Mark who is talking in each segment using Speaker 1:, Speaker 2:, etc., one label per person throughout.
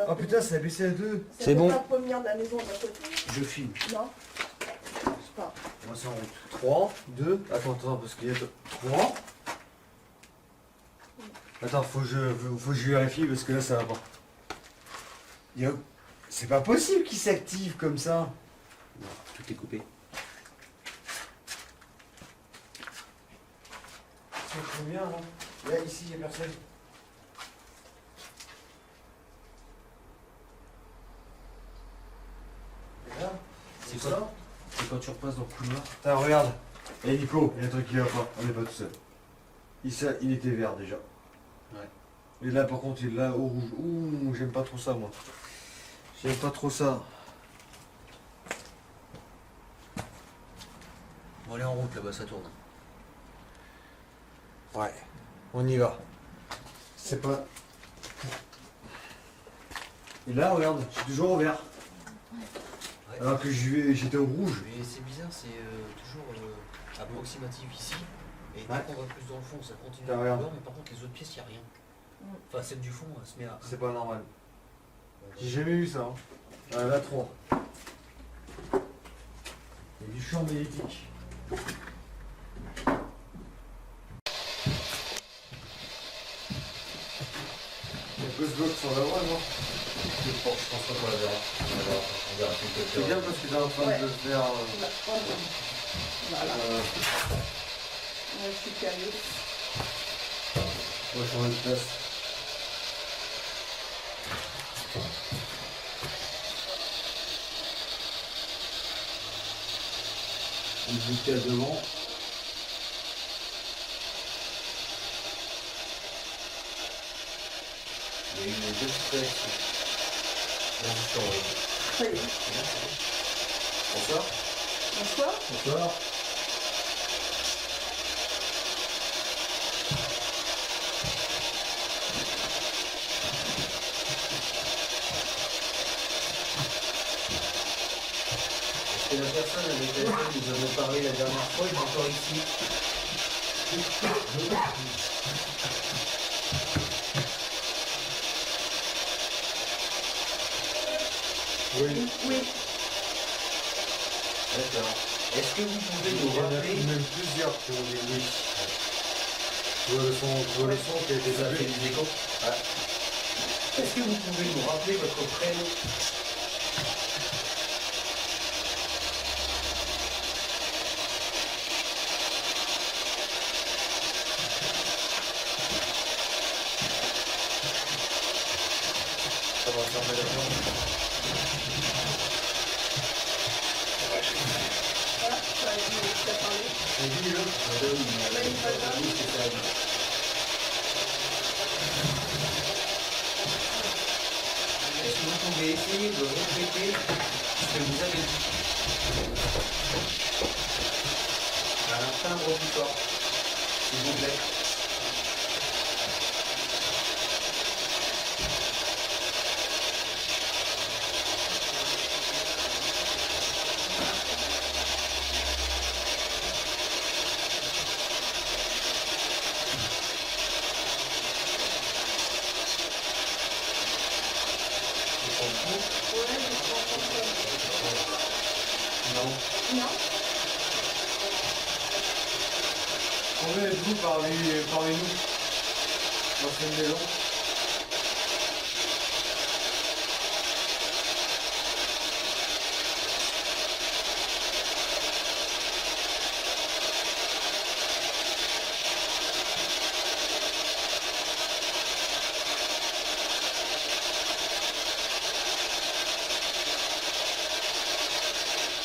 Speaker 1: Oh putain, ça a baissé à 2.
Speaker 2: C'est bon.
Speaker 3: La première de la maison de la côté.
Speaker 1: Je filme.
Speaker 3: Non. Je sais pas.
Speaker 1: On va en route. 3, 2. Attends, parce qu'il y a 3. Attends, faut que je vérifie parce que là ça va pas. C'est pas possible qu'il s'active comme ça.
Speaker 2: Non, tout est coupé.
Speaker 1: C'est combien là? Là, ici, il n'y a personne. Et là,
Speaker 2: C'est quoi? C'est quand tu repasses dans le couloir.
Speaker 1: Attends, regarde. Eh Nico, il y a un truc qui va pas. On n'est pas tout seul. Il était vert déjà.
Speaker 2: Ouais.
Speaker 1: Et là, par contre, il est là au rouge. Ouh, j'aime pas trop ça, moi. J'aime pas trop ça.
Speaker 2: Bon, allez en route là-bas, ça tourne.
Speaker 1: Ouais, on y va. C'est pas... Et là, regarde, je suis toujours au vert.
Speaker 2: Ouais.
Speaker 1: Alors que j'étais au rouge.
Speaker 2: Mais c'est bizarre, c'est toujours approximatif ici. Et dès
Speaker 1: Ouais.
Speaker 2: qu'on va plus dans le fond, ça continue
Speaker 1: T'as
Speaker 2: à
Speaker 1: rien.
Speaker 2: couloir, mais par contre, les autres pièces, il n'y a rien. Enfin, celle du fond, elle se met à.
Speaker 1: C'est pas normal. J'ai jamais vu ça. Hein. Là, 3. Il y a du champ magnétique. Il y a Ghostbox sur la voie, non?
Speaker 2: Je pense pas qu'on la verra. On verra tout
Speaker 1: C'est bien parce que t'es en train de faire...
Speaker 3: Voilà. Je suis curieux.
Speaker 1: On va changer de place. On boucle à devant.
Speaker 2: Il y a eu deux petites réactions. Vas-y, sur
Speaker 3: Ça y est.
Speaker 2: Bonsoir.
Speaker 3: Bonsoir.
Speaker 1: Bonsoir.
Speaker 2: Est-ce que la personne avec laquelle nous avons parlé la dernière fois est encore ici?
Speaker 1: Oui.
Speaker 3: Oui.
Speaker 2: D'accord. Est-ce que vous pouvez
Speaker 1: Il
Speaker 2: nous
Speaker 1: y en a
Speaker 2: rappeler...
Speaker 1: même plusieurs qui ont dit oui. Je vois le son qui a été
Speaker 2: Ça fait
Speaker 1: tapé.
Speaker 2: des échos. Ouais. Est-ce que vous pouvez nous rappeler votre prénom? Ça va fermer la porte.
Speaker 3: Voilà. Ça a été parlé.
Speaker 1: J'ai dit, là.
Speaker 2: Madame, oui, c'est ça. Est-ce que vous pouvez essayer de répéter ce que vous avez dit? À un timbre plus fort, s'il vous plaît. Ils sont pour?
Speaker 3: Ouais, je comprends.
Speaker 2: Non.
Speaker 3: Non.
Speaker 1: Combien êtes-vous parmi nous dans cette maison?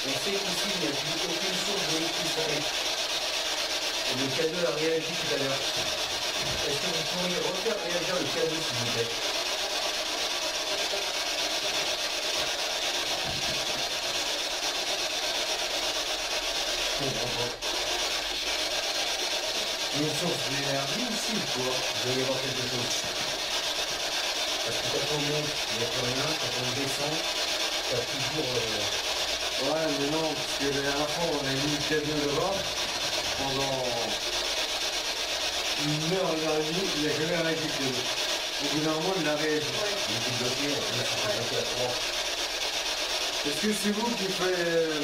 Speaker 2: On sait qu'ici, il n'y a plus aucune source d'électricité. Et le K2 a réagi tout à l'heure. Est-ce que vous pourriez refaire réagir le K2, s'il vous plaît? Je comprends pas.
Speaker 1: Une source d'énergie ici ou quoi?
Speaker 2: Il doit y avoir quelque chose. Parce que quand on monte, il n'y a plus rien. Quand on descend, il y a toujours...
Speaker 1: Ouais, mais non, parce que la dernière fois, on a mis le cadeau là-bas pendant 1 heure et demie, il n'y a jamais rien qui fait. Au bout d'un moment, il a réagi.
Speaker 3: Ouais.
Speaker 2: Il était bloqué, là, c'est bloqué à 3.
Speaker 1: Est-ce que c'est vous qui faites...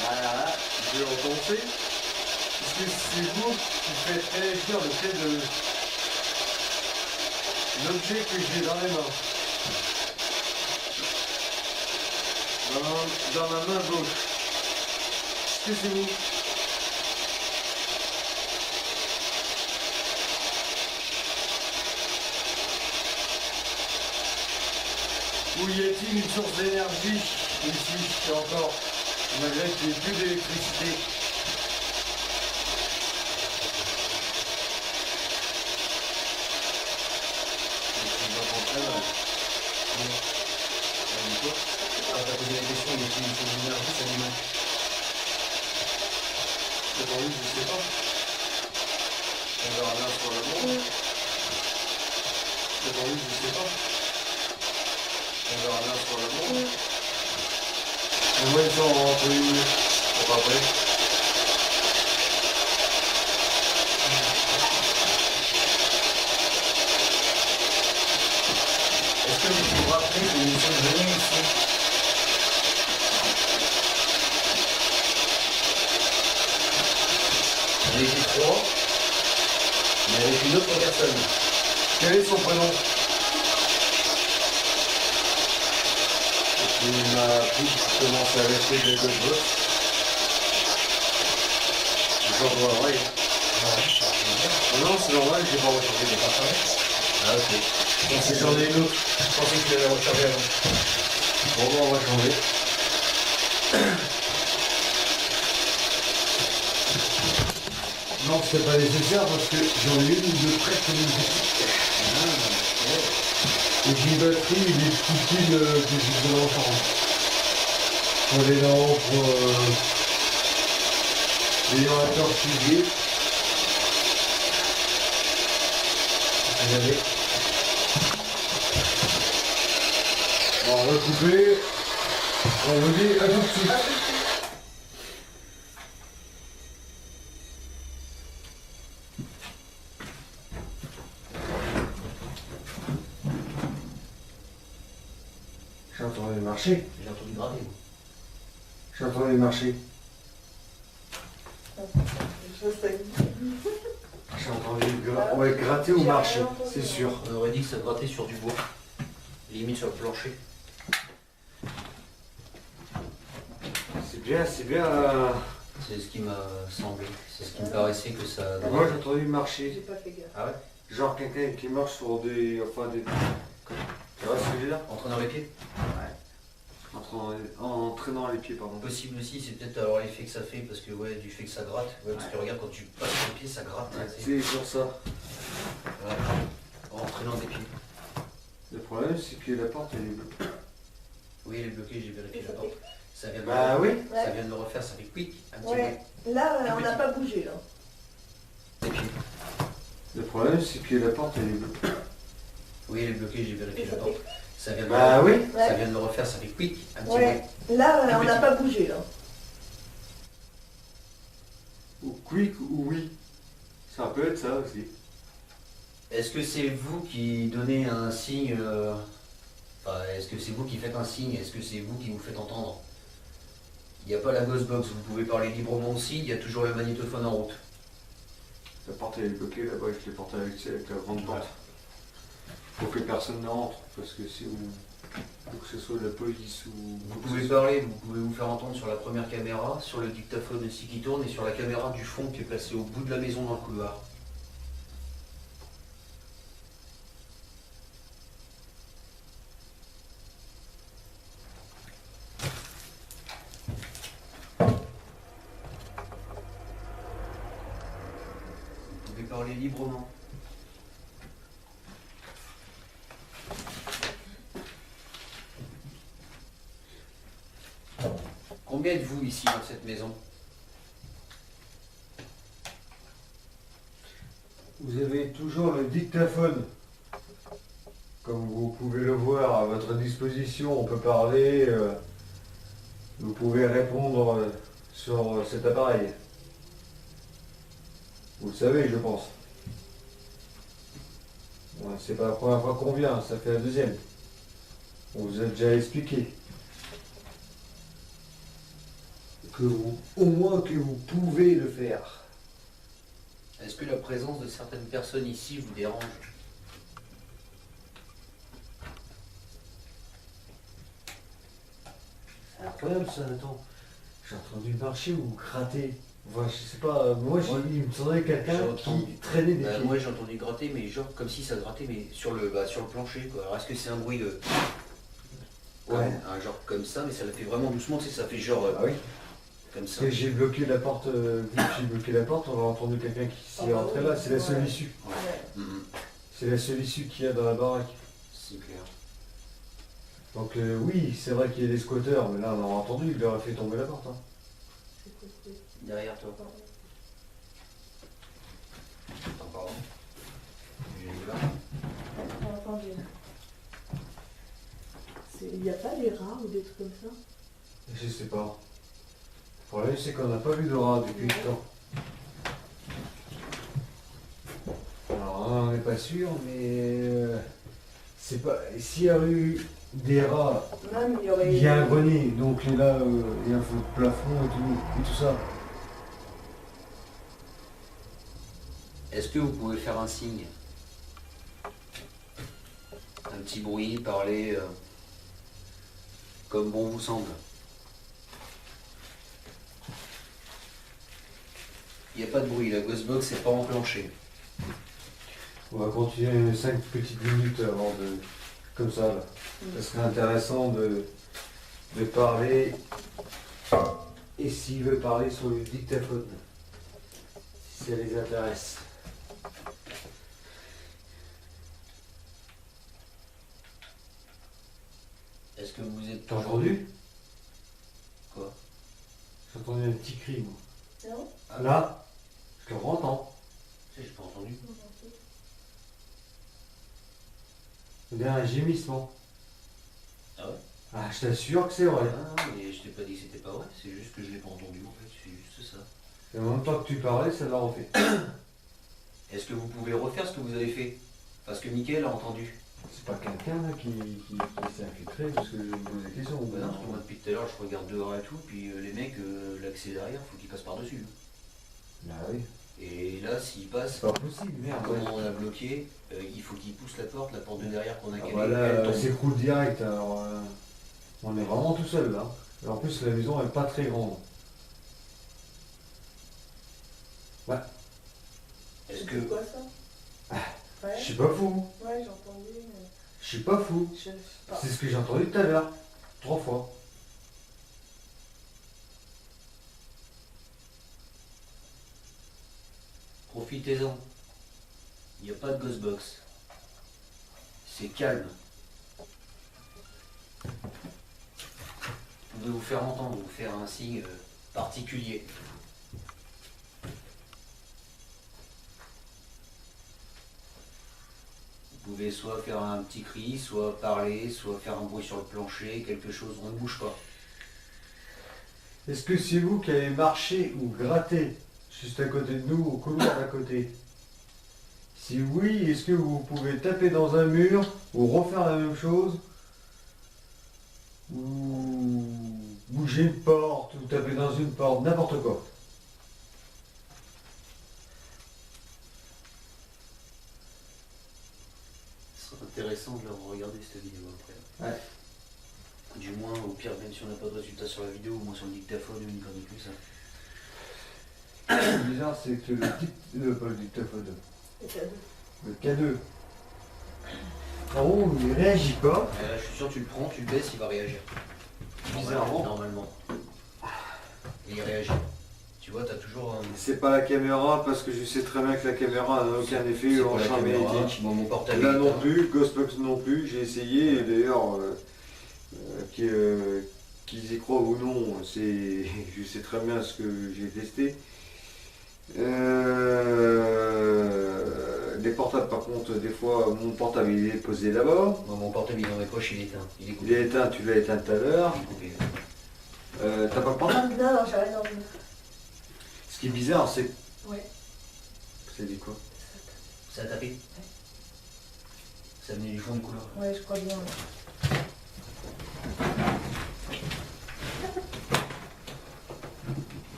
Speaker 1: Voilà, je vais recommencer. Est-ce que c'est vous qui faites réagir le fait de l'objet que j'ai dans les mains? Dans ma main gauche. Est-ce que c'est vous? Ou y a-t-il une source d'énergie ici encore, malgré qu'il n'y ait plus d'électricité?
Speaker 2: Quand t'as posé la question, il y a une source d'énergie, ça lui manque.
Speaker 1: C'est pour lui, je sais pas.
Speaker 2: On verra bien sur le monde.
Speaker 1: C'est pour lui, je sais pas.
Speaker 2: On verra bien sur le monde.
Speaker 1: Et moi, ils sont entre les...
Speaker 2: Pour après. Est-ce que vous vous rappelez de nous sommes venus ici? On était 3, mais avec une autre personne.
Speaker 1: Quel est son prénom? Il m'a appris qu'il commence à lâcher des gauches. Genre, ouais. Non, c'est normal, j'ai pas rechargé des personnes.
Speaker 2: Ah ok.
Speaker 1: Donc c'est j'en ai une autre.
Speaker 2: Je pensais que tu l'avais rechargé avant.
Speaker 1: Bon, on va changer. Non, c'est pas nécessaire parce que j'en ai une de près comme une petite. Et j'ai une batterie et des petites piles que j'ai besoin d'en charger. Pour les lampes, pour les générateurs fusés. Regardez. Bon, on va couper. On vous dit à tout de suite. J'ai entendu marcher.
Speaker 2: J'ai entendu gratter.
Speaker 1: J'ai entendu marcher.
Speaker 3: Je sais.
Speaker 1: J'ai entendu ouais, gratter ou marcher, c'est sûr.
Speaker 2: On aurait dit que ça grattait sur du bois. Limite sur le plancher.
Speaker 1: C'est bien, c'est bien.
Speaker 2: C'est ce qui m'a semblé. C'est ce qui me paraissait que ça
Speaker 1: Moi j'ai
Speaker 2: grattait.
Speaker 1: entendu marcher.
Speaker 3: J'ai pas fait gaffe.
Speaker 2: Ah ouais?
Speaker 1: Genre quelqu'un qui marche sur des. Enfin des. Tu vois ce que je veux dire?
Speaker 2: En traînant les pieds?
Speaker 1: En traînant les pieds, pardon.
Speaker 2: Possible aussi, c'est peut-être alors l'effet que ça fait, parce que ouais, du fait que ça gratte. Ouais, parce que regarde, quand tu passes les pieds, ça gratte.
Speaker 1: Ouais,
Speaker 2: tu sais.
Speaker 1: c'est pour ça.
Speaker 2: Ouais. En traînant des pieds.
Speaker 1: Le problème c'est que la porte elle est bleue.
Speaker 2: Oui, elle est bloquée, j'ai vérifié la porte. Ça vient de
Speaker 1: Bah oui.
Speaker 2: Ça vient de le refaire, ça fait quick, un petit
Speaker 3: Ouais. Là, on n'a pas bougé, là.
Speaker 2: peu. Et puis,
Speaker 1: Le problème c'est que la porte elle est bleue.
Speaker 2: oui, elle est bloquée, j'ai vérifié la porte. Ça vient de
Speaker 1: Bah oui.
Speaker 2: Ça vient de le refaire, ça fait quick, un petit
Speaker 3: Ouais. Là, on n'a pas bougé, là.
Speaker 1: Ou quick ou oui. Ça peut être ça aussi.
Speaker 2: peu. Est-ce que c'est vous qui donnez un signe Enfin, est-ce que c'est vous qui faites un signe? Est-ce que c'est vous qui vous faites entendre? Il n'y a pas la Ghostbox, vous pouvez parler librement aussi, il y a toujours le magnétophone en route.
Speaker 1: La porte elle est bloquée là-bas, je l'ai portée avec la grande porte. Faut que personne ne rentre, parce que c'est où. Faut que ce soit la police ou.
Speaker 2: Vous pouvez parler, vous pouvez vous faire entendre sur la première caméra, sur le dictaphone aussi qui tourne et sur la caméra du fond qui est placée au bout de la maison dans le couloir. Vous pouvez parler librement. Combien êtes-vous ici dans cette maison?
Speaker 1: Vous avez toujours le dictaphone. Comme vous pouvez le voir à votre disposition, on peut parler. Vous pouvez répondre sur cet appareil. Vous le savez, je pense. Ouais, c'est pas la première fois qu'on vient, ça fait la deuxième. On vous a déjà expliqué. Au moins que vous pouvez le faire.
Speaker 2: Est-ce que la présence de certaines personnes ici vous dérange?
Speaker 1: C'est incroyable ça, attends. J'ai entendu marcher ou gratter. Enfin, je sais pas, moi il me semblait quelqu'un
Speaker 2: J'ai entendu.
Speaker 1: qui traînait des pieds.
Speaker 2: Moi j'ai entendu gratter, mais genre comme si ça grattait, mais sur le plancher quoi. Alors est-ce que c'est un bruit de.
Speaker 1: Ouais.
Speaker 2: Un genre comme ça, mais ça le fait vraiment doucement, tu sais, ça fait genre.
Speaker 1: Ah oui.
Speaker 2: Comme ça.
Speaker 1: Parce que j'ai bloqué la porte, vu que j'ai bloqué la porte, on a entendu quelqu'un qui s'est rentré là, c'est la seule issue.
Speaker 3: Ouais.
Speaker 1: C'est la seule issue qu'il y a dans la baraque.
Speaker 2: C'est clair.
Speaker 1: Donc oui, c'est vrai qu'il y a des squatteurs, mais là on a entendu, il leur a fait tomber la porte. Hein.
Speaker 2: Derrière toi. Attends, pardon. J'ai une là.
Speaker 3: Attendez. Il n'y a pas des rats ou des trucs comme ça?
Speaker 1: Je sais pas. Le problème c'est qu'on n'a pas vu de rat depuis le temps. Alors on n'est pas sûr, mais c'est pas. S'il y a eu des rats,
Speaker 3: Même il y aurait.
Speaker 1: il y a un grenier, donc là il y a un feu de plafond et tout ça.
Speaker 2: Est-ce que vous pouvez faire un signe? Un petit bruit, parler comme bon vous semble. Il n'y a pas de bruit, la Ghostbox n'est pas enclenchée.
Speaker 1: On va continuer 5 petites minutes avant de. Comme ça là. Ça serait intéressant de parler. Et s'il veut parler sur le dictaphone. Si ça les intéresse.
Speaker 2: Est-ce que vous êtes
Speaker 1: T'as entendu?
Speaker 2: Quoi?
Speaker 1: J'ai entendu un petit cri, moi.
Speaker 3: Non?
Speaker 1: Là, je le entends.
Speaker 2: J'ai pas entendu.
Speaker 1: Il y a un gémissement.
Speaker 2: Ah ouais?
Speaker 1: Ah, je t'assure que c'est vrai.
Speaker 2: Ah, mais je t'ai pas dit que c'était pas vrai, c'est juste que je l'ai pas entendu en fait, c'est juste ça.
Speaker 1: Et en même temps que tu parlais, ça l'a refait.
Speaker 2: Est-ce que vous pouvez refaire ce que vous avez fait? Parce que Mickaël a entendu.
Speaker 1: C'est pas quelqu'un là qui s'est infiltré parce que je me pose des questions.
Speaker 2: Bah non, parce que moi depuis tout à l'heure je regarde dehors et tout, puis les mecs, l'accès derrière, faut qu'ils passent par-dessus.
Speaker 1: Bah oui.
Speaker 2: Et là, s'ils passent,
Speaker 1: C'est pas possible, merde.
Speaker 2: comme on a bloqué, il faut qu'ils poussent la porte de derrière qu'on a
Speaker 1: Ah
Speaker 2: calée,
Speaker 1: bah
Speaker 2: elle
Speaker 1: là,
Speaker 2: tombe.
Speaker 1: c'est cool direct. Alors, on est vraiment tout seul là. Et en plus, la maison est pas très grande. Ouais.
Speaker 2: Est-ce que...
Speaker 3: C'est quoi ça? Ouais.
Speaker 1: Je suis pas fou.
Speaker 3: Ouais, j'ai entendu. Mais...
Speaker 1: Je suis pas fou.
Speaker 3: Je sais pas.
Speaker 1: C'est ce que j'ai entendu tout à l'heure. 3 fois.
Speaker 2: Profitez-en. Il n'y a pas de Ghostbox. C'est calme. Vous pouvez vous faire entendre, vous faire un signe particulier. Vous pouvez soit faire un petit cri, soit parler, soit faire un bruit sur le plancher, quelque chose, on ne bouge pas.
Speaker 1: Est-ce que c'est vous qui avez marché ou gratté juste à côté de nous, au couloir d'à côté? Si oui, est-ce que vous pouvez taper dans un mur ou refaire la même chose? Ou bouger une porte, ou taper dans une porte, n'importe quoi.
Speaker 2: Ce serait intéressant de leur regarder cette vidéo après.
Speaker 1: Ouais.
Speaker 2: Du moins, au pire, même si on n'a pas de résultat sur la vidéo, au moins sur le dictaphone ou une connerie comme ça.
Speaker 1: Ce qui est bizarre, c'est que pas le dictaphone,
Speaker 3: Le cadeau.
Speaker 1: le K2. En haut, il réagit pas.
Speaker 2: Je suis sûr que tu le prends, tu le baisses, il va réagir.
Speaker 1: Bizarrement.
Speaker 2: Normalement. Et il réagit. Tu vois, t'as toujours un...
Speaker 1: C'est pas la caméra, parce que je sais très bien que la caméra n'a aucun effet
Speaker 2: C'est
Speaker 1: en
Speaker 2: pas la
Speaker 1: champ
Speaker 2: caméra,
Speaker 1: magnétique.
Speaker 2: mon portable.
Speaker 1: Là non plus, Ghostbox non plus, j'ai essayé, et d'ailleurs, qu'ils y croient ou non, c'est, je sais très bien ce que j'ai testé. Les portables par contre, des fois, mon portable il est posé là-bas.
Speaker 2: Moi, mon portable il est dans mes poches, il est éteint. Il est
Speaker 1: Il
Speaker 2: coupé.
Speaker 1: est éteint, tu l'as éteint tout à l'heure.
Speaker 2: Il est coupé.
Speaker 1: T'as pas le portable?
Speaker 3: Non, non, j'ai rien envie.
Speaker 1: Ce qui est bizarre, c'est...
Speaker 3: Ouais.
Speaker 1: Ça dit quoi?
Speaker 2: Ça a tapé. Ça venait du fond du couloir.
Speaker 3: Ouais, je crois bien.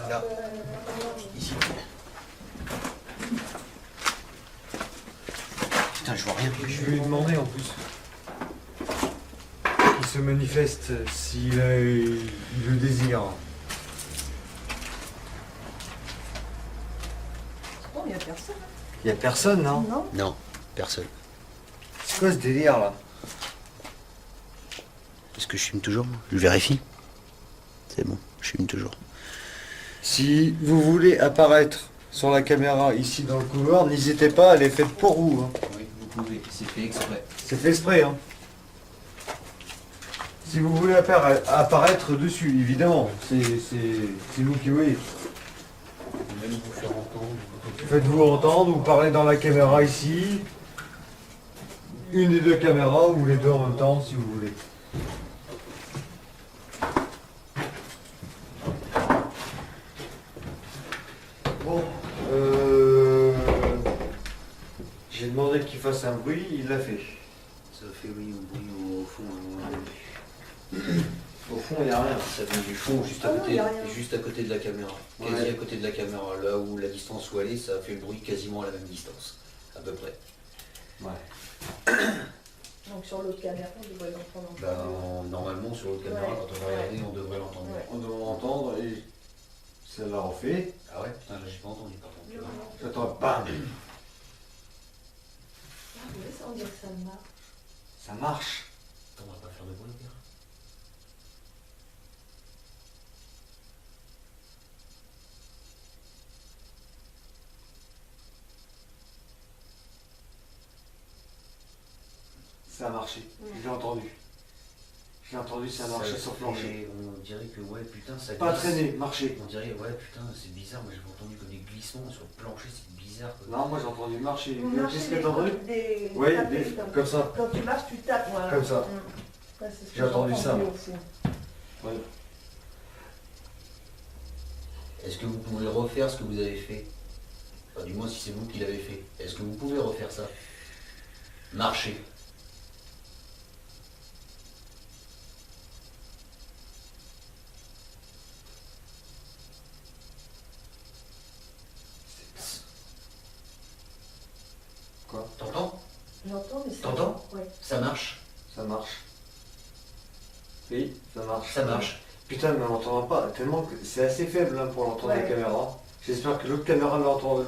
Speaker 2: Là, ici. Putain, je vois rien.
Speaker 1: Je vais lui demander en plus. Il se manifeste s'il le désire.
Speaker 3: Bon, il n'y a personne.
Speaker 1: Il y a personne, non?
Speaker 3: Non.
Speaker 2: Non, personne.
Speaker 1: C'est quoi ce délire là?
Speaker 2: Est-ce que je filme toujours? Je vérifie. C'est bon, je filme toujours.
Speaker 1: Si vous voulez apparaître sur la caméra ici dans le couloir, n'hésitez pas, elle est faite pour vous. Hein.
Speaker 2: Oui, vous pouvez, c'est fait exprès.
Speaker 1: C'est fait exprès. Hein. Si vous voulez apparaître dessus, évidemment, c'est vous qui voyez.
Speaker 2: Même vous faire entendre.
Speaker 1: Faites-vous entendre, vous parlez dans la caméra ici. Une des deux caméras ou les deux en même temps si vous voulez. Bon, j'ai demandé qu'il fasse un bruit, il l'a fait.
Speaker 2: Ça fait oui, un bruit au fond. À un moment donné.
Speaker 1: Au fond, il n'y a rien.
Speaker 2: Ça vient du fond, juste à,
Speaker 3: Ah non,
Speaker 2: côté,
Speaker 3: y a rien.
Speaker 2: juste à côté de la caméra.
Speaker 1: Ouais.
Speaker 2: Quasi à côté de la caméra. Là où la distance où elle est, ça fait le bruit quasiment à la même distance. À peu près.
Speaker 1: Ouais.
Speaker 3: Donc sur l'autre caméra, on devrait l'entendre encore.
Speaker 2: Ben, normalement, sur l'autre caméra,
Speaker 3: Ouais.
Speaker 2: quand on va regarder, on devrait l'entendre.
Speaker 3: Ouais.
Speaker 1: On doit l'entendre et ça l'a refait.
Speaker 2: Ah ouais, putain, là j'ai pas entendu par contre.
Speaker 3: Non, non.
Speaker 1: J'entends bam.
Speaker 3: Ah ouais, ça, on dirait que ça marche.
Speaker 1: Ça marche.
Speaker 2: Attends, on va pas faire de bruit au pire.
Speaker 1: Ça a marché. Je l'ai entendu. J'ai entendu, ça a marché sur le plancher.
Speaker 2: fait- On dirait que ouais, putain, ça
Speaker 1: Pas
Speaker 2: glisse.
Speaker 1: traîné, marché.
Speaker 2: On dirait, ouais, putain, c'est bizarre. Moi j'ai entendu comme des glissements sur le plancher, c'est bizarre. Quoi.
Speaker 1: Non, moi j'ai entendu marcher.
Speaker 3: Vous marchez
Speaker 1: Qu'est-ce que
Speaker 3: des
Speaker 1: t'as entendu?
Speaker 3: trucs, des
Speaker 1: Oui,
Speaker 3: tapés,
Speaker 1: comme ça.
Speaker 3: Quand tu marches, tu tapes, voilà.
Speaker 1: Comme ça.
Speaker 3: Ouais, c'est ce que
Speaker 1: J'ai entendu ça.
Speaker 3: aussi.
Speaker 1: Ouais.
Speaker 2: Est-ce que vous pouvez refaire ce que vous avez fait? Enfin, du moins si c'est vous qui l'avez fait. Est-ce que vous pouvez refaire ça? Marcher.
Speaker 1: Quoi?
Speaker 2: T'entends?
Speaker 3: J'entends, mais ça.
Speaker 2: T'entends?
Speaker 3: Ouais.
Speaker 2: Ça marche?
Speaker 1: Ça marche. Oui, ça marche.
Speaker 2: Ça marche.
Speaker 1: Putain, mais on l'entend pas. Tellement que c'est assez faible hein, pour l'entendre
Speaker 3: Ouais.
Speaker 1: la caméra. J'espère que l'autre caméra l'entend.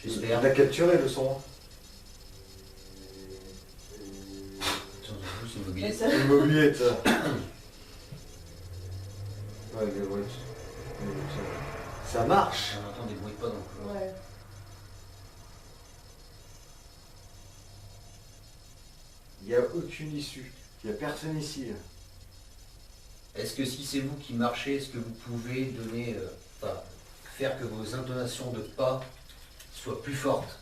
Speaker 2: J'espère.
Speaker 1: La capturé le son.
Speaker 2: Tiens, c'est une
Speaker 3: Mais
Speaker 2: mobilette.
Speaker 3: ça-
Speaker 1: Une mobilette. Ouais, mais ouais. Ça marche.
Speaker 2: On entend des bruits de pas dans le couloir.
Speaker 3: Ouais.
Speaker 1: Il n'y a aucune issue. Il n'y a personne ici.
Speaker 2: Est-ce que si c'est vous qui marchez, est-ce que vous pouvez donner, enfin, faire que vos intonations de pas soient plus fortes?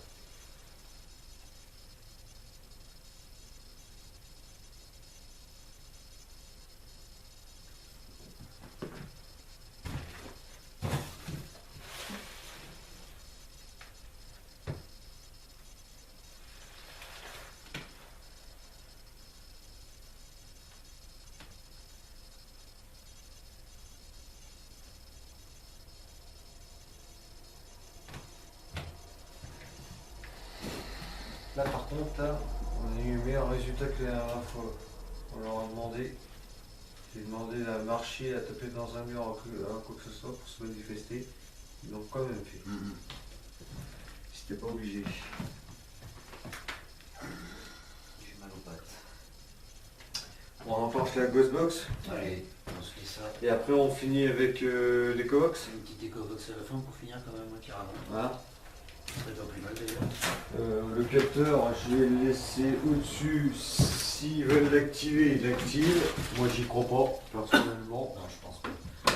Speaker 1: Là par contre, là, on a eu le meilleur résultat que la dernière fois. On leur a demandé. J'ai demandé à marcher, à taper dans un mur, à quoi que ce soit pour se manifester. Ils l'ont quand même fait. C'était pas obligé.
Speaker 2: J'ai mal aux pattes.
Speaker 1: Bon, on enclenche la Ghostbox.
Speaker 2: Allez, on se fait ça.
Speaker 1: Et après on finit avec les Covox.
Speaker 2: C'est une petite écovox à la fin pour finir quand même, hein, carrément.
Speaker 1: Voilà.
Speaker 2: Ce serait pas plus mal d'ailleurs.
Speaker 1: Le capteur, je vais le laisser au-dessus. S'ils veulent l'activer, ils l'activent. Moi j'y crois pas, personnellement.
Speaker 2: Non, je pense pas.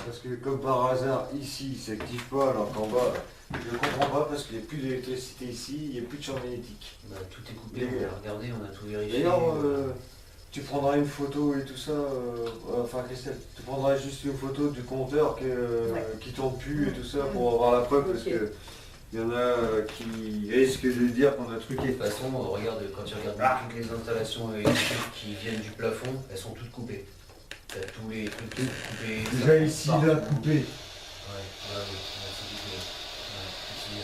Speaker 1: Parce que comme par hasard, ici, il s'active pas, alors qu'en bas, je ne comprends pas parce qu'il n'y a plus d'électricité ici, il n'y a plus de champ magnétique.
Speaker 2: Bah, tout est coupé,
Speaker 1: Les
Speaker 2: on
Speaker 1: gars.
Speaker 2: a regardé, on a tout vérifié.
Speaker 1: D'ailleurs, tu prendras une photo et tout ça, enfin Christelle, tu prendras juste une photo du compteur
Speaker 3: Ouais.
Speaker 1: qui tourne plus et tout ça pour avoir la preuve parce
Speaker 3: Ok.
Speaker 1: que Il y en a qui risquent de dire qu'on a truqué.
Speaker 2: De toute façon, regarde, quand tu regardes bien toutes les installations électriques qui viennent du plafond, elles sont toutes coupées. T'as tous les trucs qui sont coupés.
Speaker 1: Déjà ici, là, coupé.
Speaker 2: Ouais, oui, c'est du coup. Ouais, ici,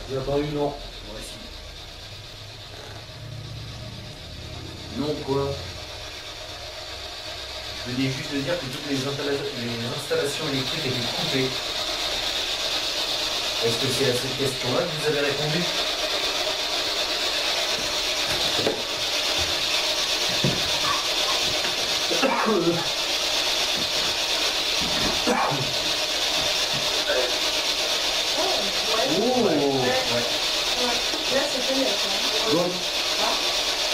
Speaker 1: J'ai entendu non.
Speaker 2: moi aussi. Non quoi? Je venais juste de dire que toutes les installations électriques étaient coupées. Est-ce que c'est à cette question-là que vous avez répondu?
Speaker 3: Ouais.
Speaker 1: Oh,
Speaker 3: Ouais.
Speaker 2: Ouais.
Speaker 3: Là, c'était net. Hein.
Speaker 1: bon.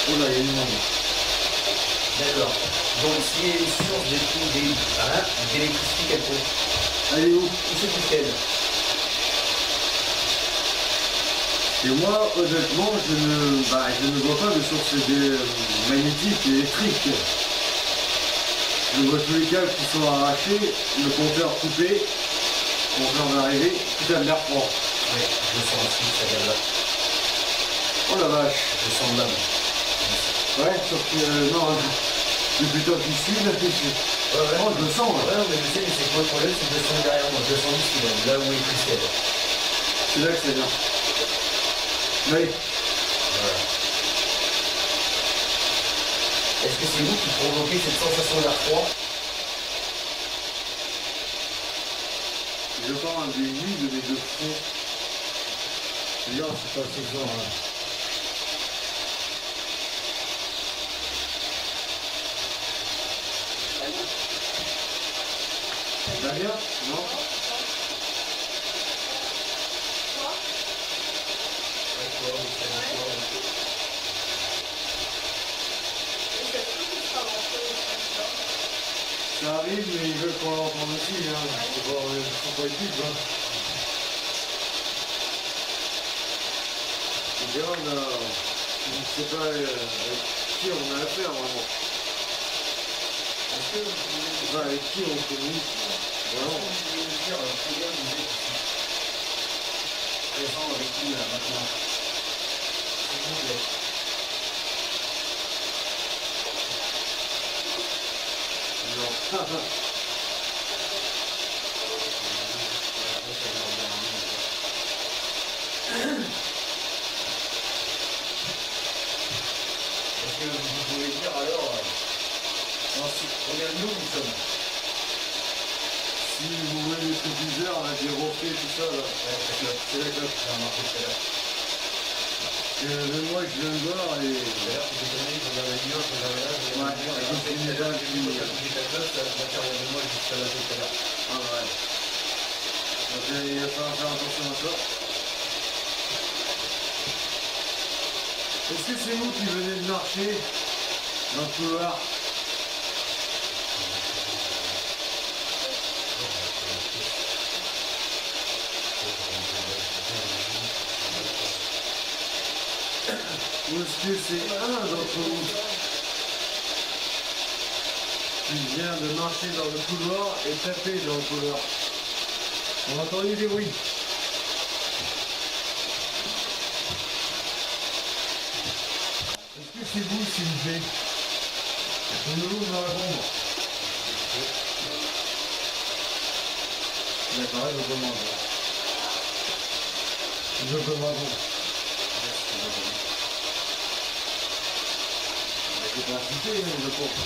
Speaker 1: Oh là, il y a du monde.
Speaker 2: D'accord. Donc s'il y a une source d'électricité quelconque,
Speaker 1: Elle est où?
Speaker 2: où c'est qu'elle?
Speaker 1: Et moi, honnêtement, je ne vois pas de source magnétique et électrique. Je vois tous les câbles qui sont arrachés, le compteur coupé, on vient d'arriver, tout a l'air froid.
Speaker 2: Ouais, je sens aussi que ça vient de là.
Speaker 1: Oh la vache.
Speaker 2: Je sens de l'âme.
Speaker 1: Ouais, sauf que non, depuis temps qu'il suit, là,
Speaker 2: Ouais,
Speaker 1: oh, je le sens.
Speaker 2: ouais, non, mais je sais, mais c'est quoi le problème? C'est que je sens derrière moi. Je sens ici, là où est Christelle.
Speaker 1: C'est là que c'est bien. Oui.
Speaker 2: Voilà. Est-ce que c'est vous qui provoquez cette sensation d'air froid?
Speaker 1: Je parle des nuits de mes deux fronts. D'ailleurs, c'est pas ce genre là. Ça va bien? Non? Ça arrive, mais ils veulent qu'on l'entende aussi, hein. Faut pas être vite, hein. C'est bien, là, je ne sais pas avec qui on a affaire, vraiment.
Speaker 2: Est-ce que vous pouvez
Speaker 1: Je sais pas avec qui on communique. Vraiment.
Speaker 2: me dire combien vous êtes ici présent avec nous là maintenant? S'il vous plaît.
Speaker 1: Non.
Speaker 2: Est-ce que vous pouvez dire alors combien de nous sommes?
Speaker 1: Si vous voyez les trucs bizarres, là, des roquets, tout ça, là.
Speaker 2: Ouais, c'est la clope, j'ai remarqué tout à l'heure.
Speaker 1: Même moi, je viens de voir et...
Speaker 2: D'ailleurs, c'est étonné, je regarde la lumière, je regarde là, je regarde la lumière, et quand c'est une étoile qui me dit ta clope, ça va faire de moi jusqu'à la tout à l'heure.
Speaker 1: Ah ouais. Donc il va falloir faire attention à ça. Est-ce que c'est vous qui venez de marcher dans le couloir? Ou est-ce que c'est un d'entre vous qui vient de marcher dans le couloir et taper dans le couloir? On a entendu des bruits. Est-ce que c'est vous, s'il vous plaît? Pouvez-vous me répondre? D'accord, je demande. Je peux me répondre. C'est pas cité, je pense.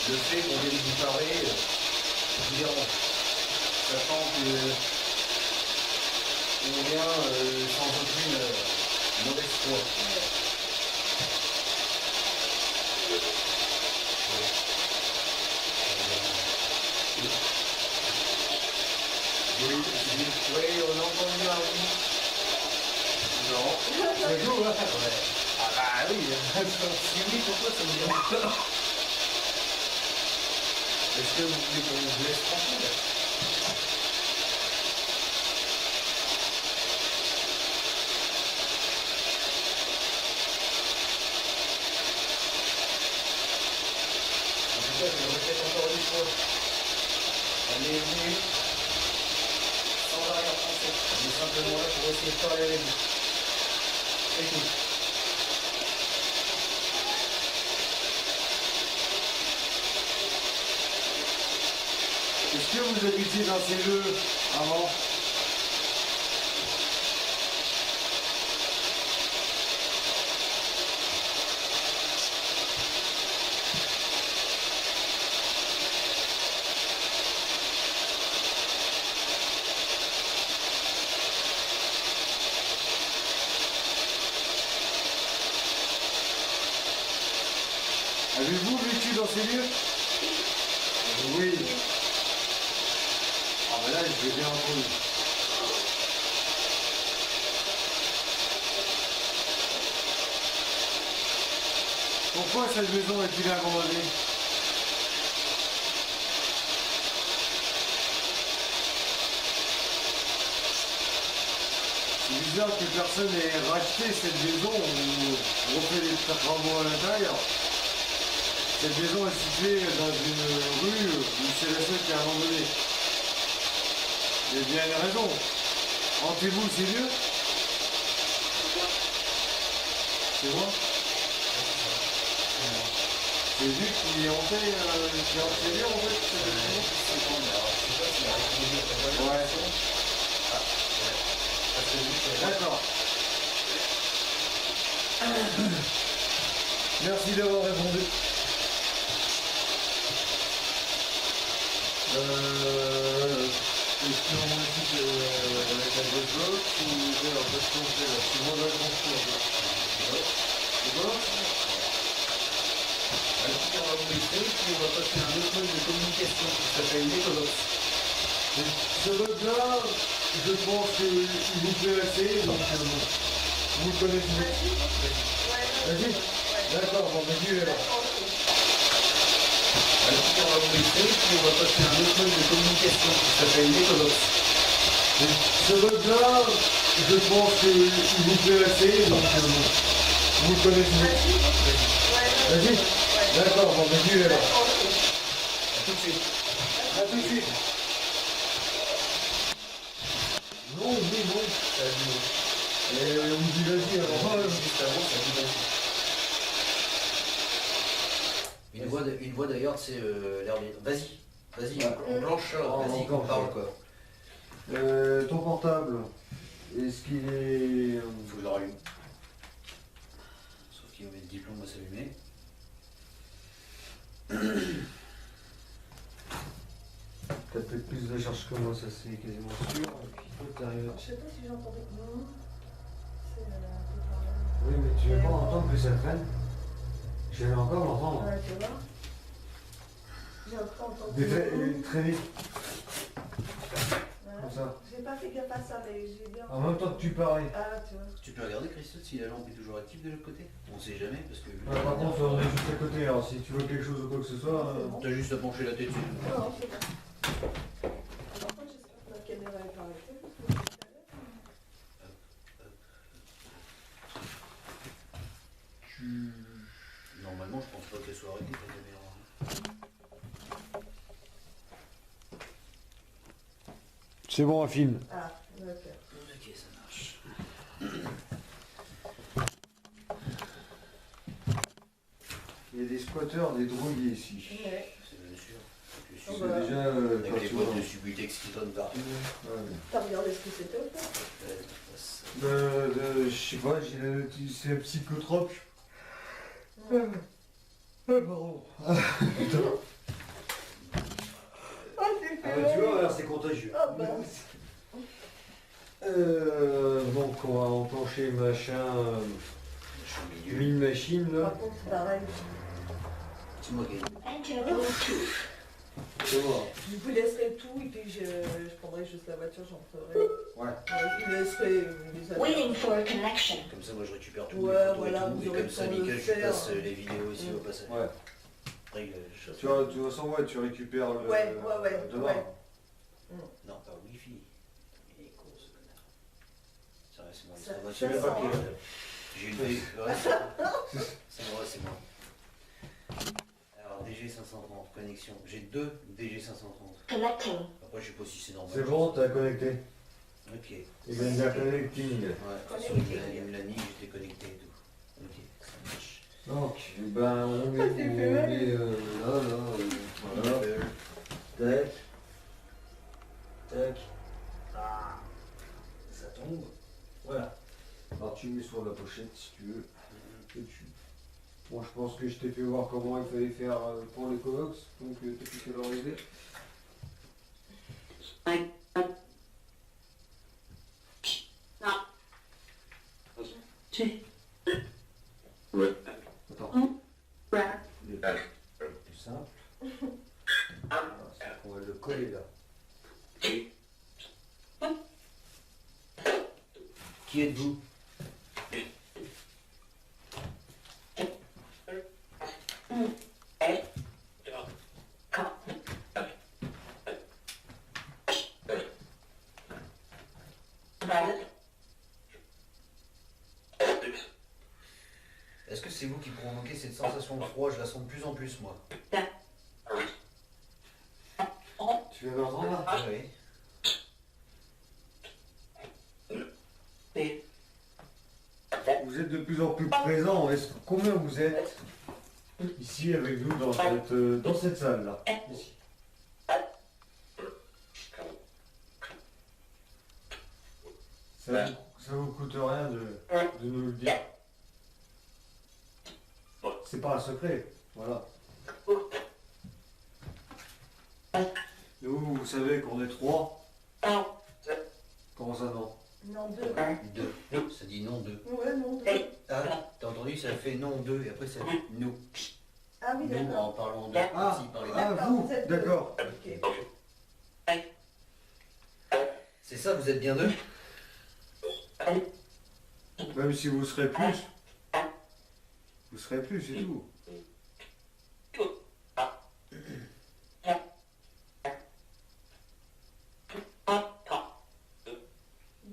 Speaker 2: Le fait qu'on vienne vous parler, évidemment, sachant que on vient sans aucune mauvaise foi. Oui, on a entendu un oui. Non.
Speaker 1: C'est vous, hein?
Speaker 2: Ouais. Ah bah oui, si oui, pourquoi ça me dérange pas? Est-ce que vous voulez qu'on vous laisse tranquille? On est venu sans arrière-pensée. On est simplement là pour essayer de parler avec vous. C'est tout.
Speaker 1: Est-ce que vous habitiez dans ces lieux avant? Avez-vous vécu dans ces lieux? Oui. Ah ben là, je vais bien entendu. Pourquoi cette maison est-il abandonnée? C'est bizarre que personne ait racheté cette maison ou refait des travaux à l'intérieur. Cette maison est située dans une rue où c'est la seule qui est abandonnée. Il y a bien une raison. Hantez-vous ces lieux? C'est moi? C'est lui qui est hanté, qui hante ces lieux en fait? Ouais. D'accord. Merci d'avoir répondu. Question ensuite avec un bloc ou alors parce qu'on fait là, c'est moins d'intention. C'est quoi?
Speaker 2: On va vous laisser, puis on va passer à un autre mode de communication qui s'appelle l'écologue.
Speaker 1: Ce mode-là, je pense qu'il vous plaît assez, donc vous le connaissez. Vas-y. D'accord, bon, vas-y, alors.
Speaker 2: On va vous laisser, puis on va passer à un autre mode de communication qui s'appelle l'écologue.
Speaker 1: Ce mode-là, je pense qu'il vous plaît assez, donc vous le connaissez. Vas-y. D'accord, bon, vas-y, alors.
Speaker 2: A tout de suite.
Speaker 1: A tout de suite. Non, oui, non. Et on dit vas-y avant.
Speaker 2: Juste avant, ça dit vas-y. Une voix d'ailleurs, c'est l'air de... Vas-y, vas-y, on blanche ça, vas-y, qu'on parle quoi.
Speaker 1: Ton portable, est-ce qu'il est...
Speaker 2: Faut que je le rallume. Sauf qu'il y avait le diplôme à s'allumer.
Speaker 1: T'as peut-être plus de charge que moi, ça c'est quasiment sûr. Et puis toi t'arrives...
Speaker 3: Je sais pas si j'entendais. Non. C'est
Speaker 1: Oui, mais tu veux pas entendre que ça traîne? Je vais encore l'entendre.
Speaker 3: ouais, tu vois. J'ai encore entendu.
Speaker 1: Très vite,
Speaker 3: Voilà.
Speaker 1: comme ça.
Speaker 3: J'ai pas fait gaffe à ça, mais j'ai bien.
Speaker 1: En même temps que tu parlais.
Speaker 3: Ah, tu vois.
Speaker 2: Tu peux regarder Christophe si la lampe est toujours active de l'autre côté? On sait jamais parce que...
Speaker 1: Ouais, par contre, on est juste à côté, alors si tu veux quelque chose ou quoi que ce soit...
Speaker 2: T'as juste à pencher la tête dessus.
Speaker 3: Non, c'est bon. Par contre, j'espère que la caméra est pas arrêtée. Parce que
Speaker 2: Normalement, je pense pas qu'elle soit arrêtée ta caméra.
Speaker 1: C'est bon, un film.
Speaker 3: ah, d'accord.
Speaker 2: Ok, ça marche.
Speaker 1: Il y a des squatteurs, des drogués ici.
Speaker 3: Ouais.
Speaker 2: C'est bien sûr.
Speaker 3: Oh,
Speaker 1: C'est
Speaker 3: bah.
Speaker 1: déjà...
Speaker 2: Avec
Speaker 1: quand
Speaker 2: les
Speaker 1: tu
Speaker 2: boîtes
Speaker 1: vois.
Speaker 2: de Subutex qui tournent partout.
Speaker 1: Ouais.
Speaker 3: T'as regardé ce que c'était ou pas?
Speaker 1: Je sais pas, c'est un psychotrope. Pardon. Putain.
Speaker 3: Ah, c'est
Speaker 1: Ah bah, tu vois, alors, c'est contagieux.
Speaker 3: Ah bah.
Speaker 1: Donc on va enclencher machin,
Speaker 2: Je suis au milieu.
Speaker 1: mine machine là.
Speaker 3: Par contre, c'est pareil.
Speaker 2: C'est moi qui ai.
Speaker 1: C'est bon.
Speaker 3: Je vous laisserai tout et puis je prendrai juste la voiture, j'entrerai.
Speaker 1: Ouais.
Speaker 3: Je laisserai les amis.
Speaker 4: Waiting for a connection.
Speaker 2: Comme ça, moi je récupère tout.
Speaker 3: Ouais,
Speaker 2: les photos
Speaker 3: voilà,
Speaker 2: et tout.
Speaker 3: vous
Speaker 2: Et
Speaker 3: aurez
Speaker 2: comme ça,
Speaker 3: le temps de
Speaker 2: nickel,
Speaker 3: le
Speaker 2: je
Speaker 3: faire.
Speaker 2: passe les vidéos aussi au passage.
Speaker 1: Ouais.
Speaker 2: Règle chose.
Speaker 1: Tu vois, de toute façon, ouais, tu récupères le.
Speaker 3: Ouais,
Speaker 1: demain.
Speaker 3: ouais.
Speaker 2: Non, pas Wi-Fi. Il est con ce connard. Ça reste moi.
Speaker 3: Ça-
Speaker 2: Je
Speaker 3: ça
Speaker 2: sais même pas
Speaker 3: sent,
Speaker 2: qui
Speaker 3: hein.
Speaker 2: est. J'ai une V. Ouais, c'est moi. C'est moi. Alors, DG530, connexion. J'ai 2 DG530.
Speaker 4: Connecting.
Speaker 2: Après, je sais pas si c'est normal.
Speaker 1: C'est bon, t'as connecté.
Speaker 2: Ok.
Speaker 1: Il vient de la connecting.
Speaker 2: Ouais, sur il me l'a mis, j'étais connecté et tout. Ok, ça marche.
Speaker 1: Donc, ben, on est,
Speaker 3: t'es fait mal.
Speaker 1: voilà. Tac. Tac.
Speaker 2: Ah, ça tombe.
Speaker 1: Voilà. Alors tu mets sur la pochette si tu veux. Et Bon, je pense que je t'ai fait voir comment il fallait faire pour les colocs, donc t'as plus qu'à leur aider. Attends. Le plus simple. Voilà, c'est qu'on va le coller là.
Speaker 2: Qui êtes-vous? Est-ce que c'est vous qui provoquez cette sensation de froid? Je la sens de plus en plus, moi.
Speaker 1: Tu viens d'entendre là?
Speaker 2: Ah oui.
Speaker 1: Vous êtes de plus en plus présent. Combien vous êtes ici avec nous dans cette salle là? Ici. Ça vous coûte rien de nous le dire. C'est pas un secret, voilà. Nous, vous savez qu'on est 3. Comment ça non?
Speaker 3: Non, 2.
Speaker 2: 2. Ça dit non 2.
Speaker 3: Ouais, non, 2.
Speaker 2: Ah, t'as entendu? Ça fait non 2 et après ça dit nous.
Speaker 3: Ah oui,
Speaker 2: Nous en
Speaker 3: d'accord.
Speaker 2: parlant de.
Speaker 1: Ah,
Speaker 2: comme s'il parlait de-
Speaker 1: ah vous,
Speaker 3: vous êtes deux.
Speaker 1: d'accord.
Speaker 3: Ok.
Speaker 2: C'est ça, vous êtes bien deux?
Speaker 1: Même si vous serez plus, c'est tout.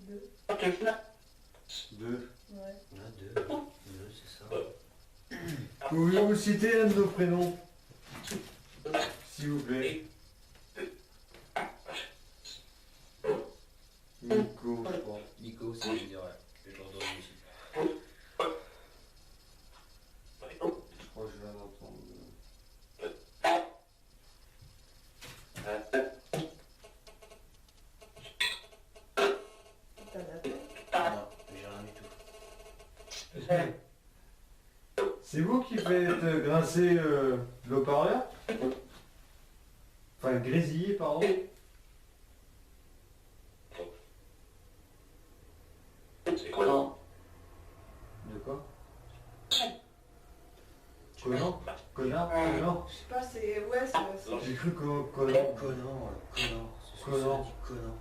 Speaker 3: Deux.
Speaker 1: Deux.
Speaker 3: Ouais.
Speaker 2: Ah, 2. 2, c'est ça.
Speaker 1: Pouvez-vous citer un de nos prénoms? S'il vous plaît. Nico, je crois.
Speaker 2: Nico, c'est je dirais. Je l'ai entendu aussi.
Speaker 1: Je crois que je viens d'entendre.
Speaker 3: T'en as fait.
Speaker 2: Non, j'ai rien du tout.
Speaker 1: C'est vous qui faites grincer l'eau-parleur? Enfin, grésiller, pardon. De quoi? Conan? Connard? Connard?
Speaker 3: Je sais pas, c'est. Ouais, c'est.
Speaker 1: J'ai cru Conan.
Speaker 2: Conan, c'est ce que
Speaker 1: Conan.
Speaker 2: ça dit, Conan.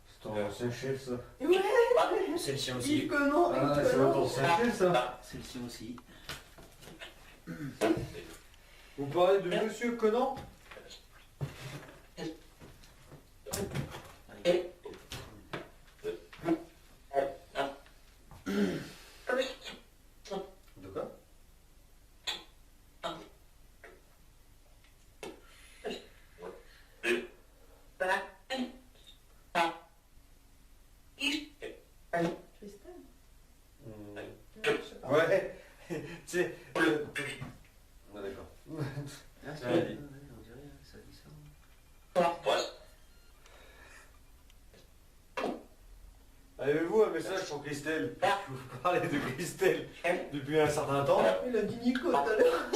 Speaker 1: C'est ton ancien chef, ça.
Speaker 3: Ouais,
Speaker 2: C'est le sien
Speaker 3: Yves
Speaker 2: aussi.
Speaker 3: Conan,
Speaker 1: Ah,
Speaker 3: Yves
Speaker 1: c'est
Speaker 3: Conan.
Speaker 1: votre ancien chef, ça.
Speaker 2: C'est le sien aussi.
Speaker 1: Vous parlez de Monsieur Conan?
Speaker 2: De quoi?
Speaker 3: Christelle.
Speaker 1: Hmm.
Speaker 3: Non, je sais pas.
Speaker 1: Ouais. Tu sais.
Speaker 2: Ah, d'accord. Ah,
Speaker 1: Ça va, dit.
Speaker 2: on dirait, ça dit ça.
Speaker 1: Avez-vous un message pour Christelle? Vous parlez de Christelle depuis un certain temps.
Speaker 3: Il a dit Nico tout à l'heure.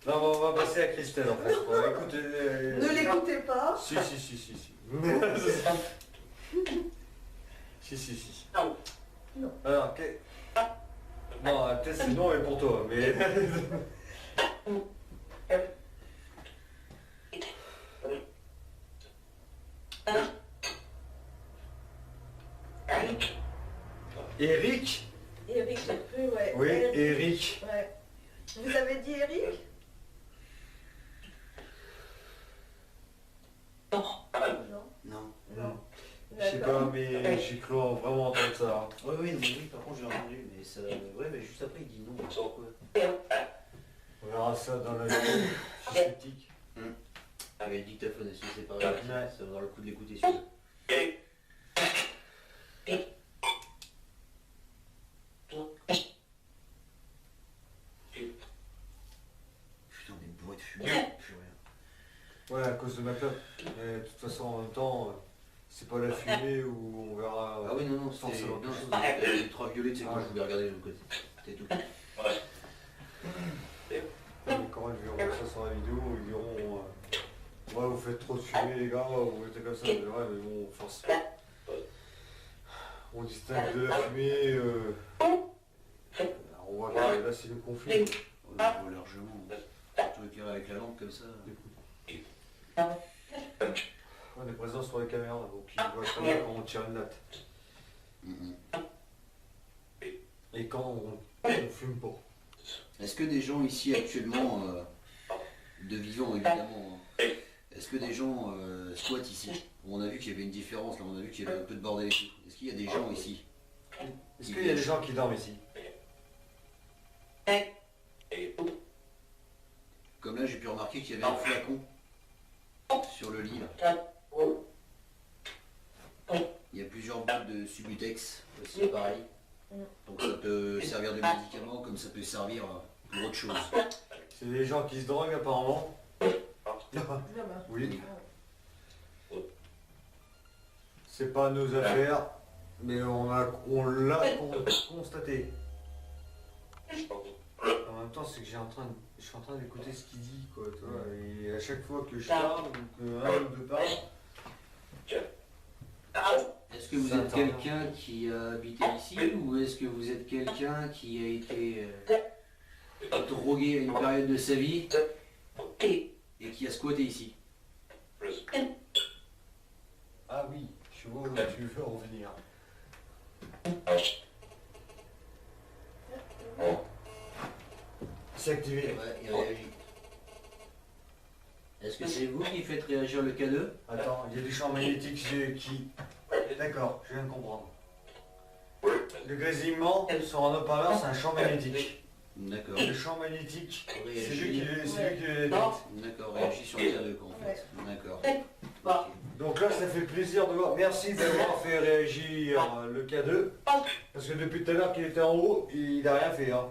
Speaker 1: Non, on va passer à Christelle en fait. On va écouter.
Speaker 3: Ne l'écoutez pas.
Speaker 1: Si. Si.
Speaker 3: Non.
Speaker 1: Alors, non, peut-être c'est non et pour toi, mais. Eric?
Speaker 3: Eric, j'ai cru, ouais.
Speaker 1: Oui, Eric.
Speaker 3: Ouais. Vous avez dit Eric? Non.
Speaker 2: Non.
Speaker 3: Non.
Speaker 1: Je sais
Speaker 3: D'accord.
Speaker 1: pas, mais j'ai cru vraiment entendre ça. Hein.
Speaker 2: Oui, oui, mais oui, par contre j'ai entendu, mais ça. Ouais, mais juste après il dit non. Pourquoi?
Speaker 1: On verra ça dans la vidéo critique.
Speaker 2: Avec le dictaphone, est-ce que c'est pareil?
Speaker 1: Ouais.
Speaker 2: Ça va avoir le coup de l'écouter celui-là. Putain, des bruits de fumée, plus rien.
Speaker 1: Ouais, à cause de ma clope. Mais de toute façon, en même temps, c'est pas la fumée où on verra.
Speaker 2: Ah oui, non, c'était
Speaker 1: forcément quelque chose.
Speaker 2: les ultraviolets, tu sais, quand je voulais regarder de l'autre côté. C'était tout.
Speaker 1: Mais quand ils verront ça sur la vidéo, ils diront ouais, vous faites trop de fumée, les gars, vous êtes comme ça. Mais ouais, mais bon, forcément. On distingue de la fumée. On voit que là, c'est le conflit.
Speaker 2: On voit largement. Surtout avec la lampe comme ça.
Speaker 1: On est présent sur les caméras, donc ils voient très bien quand on tire une latte. Et quand on fume pas.
Speaker 2: Est-ce que des gens ici actuellement, de vivants évidemment, hein, est-ce que des gens squattent ici? On a vu qu'il y avait une différence, là on a vu qu'il y avait un peu de bordel et tout. Est-ce qu'il y a des gens ici?
Speaker 1: Est-ce qu'il y a des gens qui dorment ici?
Speaker 2: Comme là j'ai pu remarquer qu'il y avait un flacon sur le lit là. Il y a plusieurs balles de Subutex aussi pareil. Donc ça peut servir de médicament comme ça peut servir pour autre chose.
Speaker 1: C'est des gens qui se droguent apparemment. Oui. C'est pas nos affaires, mais on l'a constaté. En même temps, c'est que je suis en train d'écouter ce qu'il dit, quoi, tu vois. Et à chaque fois que je parle, ou qu'un ou deux parle,
Speaker 2: Est-ce que vous êtes quelqu'un qui a habité ici ou est-ce que vous êtes quelqu'un qui a été drogué à une période de sa vie et qui a squatté ici?
Speaker 1: ah oui, je vois où tu veux en venir. C'est activé.
Speaker 2: Ouais, il réagit. Est-ce que c'est vous qui faites réagir le K2?
Speaker 1: Attends, il y a des champs magnétiques qui... D'accord, je viens de comprendre. Le grésillement sur un haut-parleur, c'est un champ magnétique.
Speaker 2: D'accord.
Speaker 1: Le champ magnétique, c'est lui
Speaker 2: Réagit.
Speaker 1: qui le détecte.
Speaker 2: D'accord, réagit sur le K2 quoi, en fait. D'accord. Ok.
Speaker 1: Donc là, ça fait plaisir de voir. Merci d'avoir fait réagir le K2. Parce que depuis tout à l'heure qu'il était en haut, il n'a rien fait. Hein.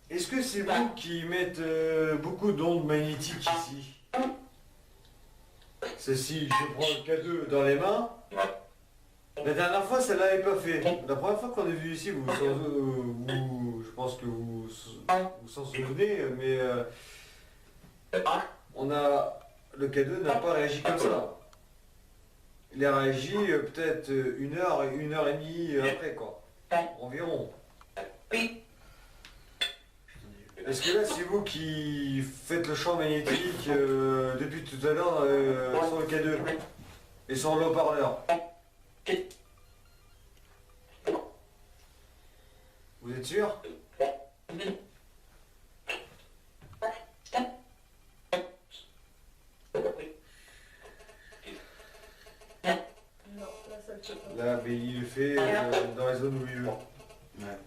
Speaker 1: Est-ce que c'est vous qui mettez beaucoup d'ondes magnétiques ici? C'est si je prends le K2 dans les mains. La dernière fois, ça ne l'avait pas fait. La première fois qu'on est venu ici, je pense que vous s'en souvenez, mais le K2 n'a pas réagi comme ça. Il a réagi peut-être 1 heure et 1 heure et demie après, quoi. Environ. Est-ce que là, c'est vous qui faites le champ magnétique depuis tout à l'heure sur le K2 et sur le haut-parleur? Vous êtes sûr?
Speaker 3: Non, là ça le fait pas.
Speaker 1: Là, mais il le fait dans la zone où il veut.
Speaker 2: Ouais.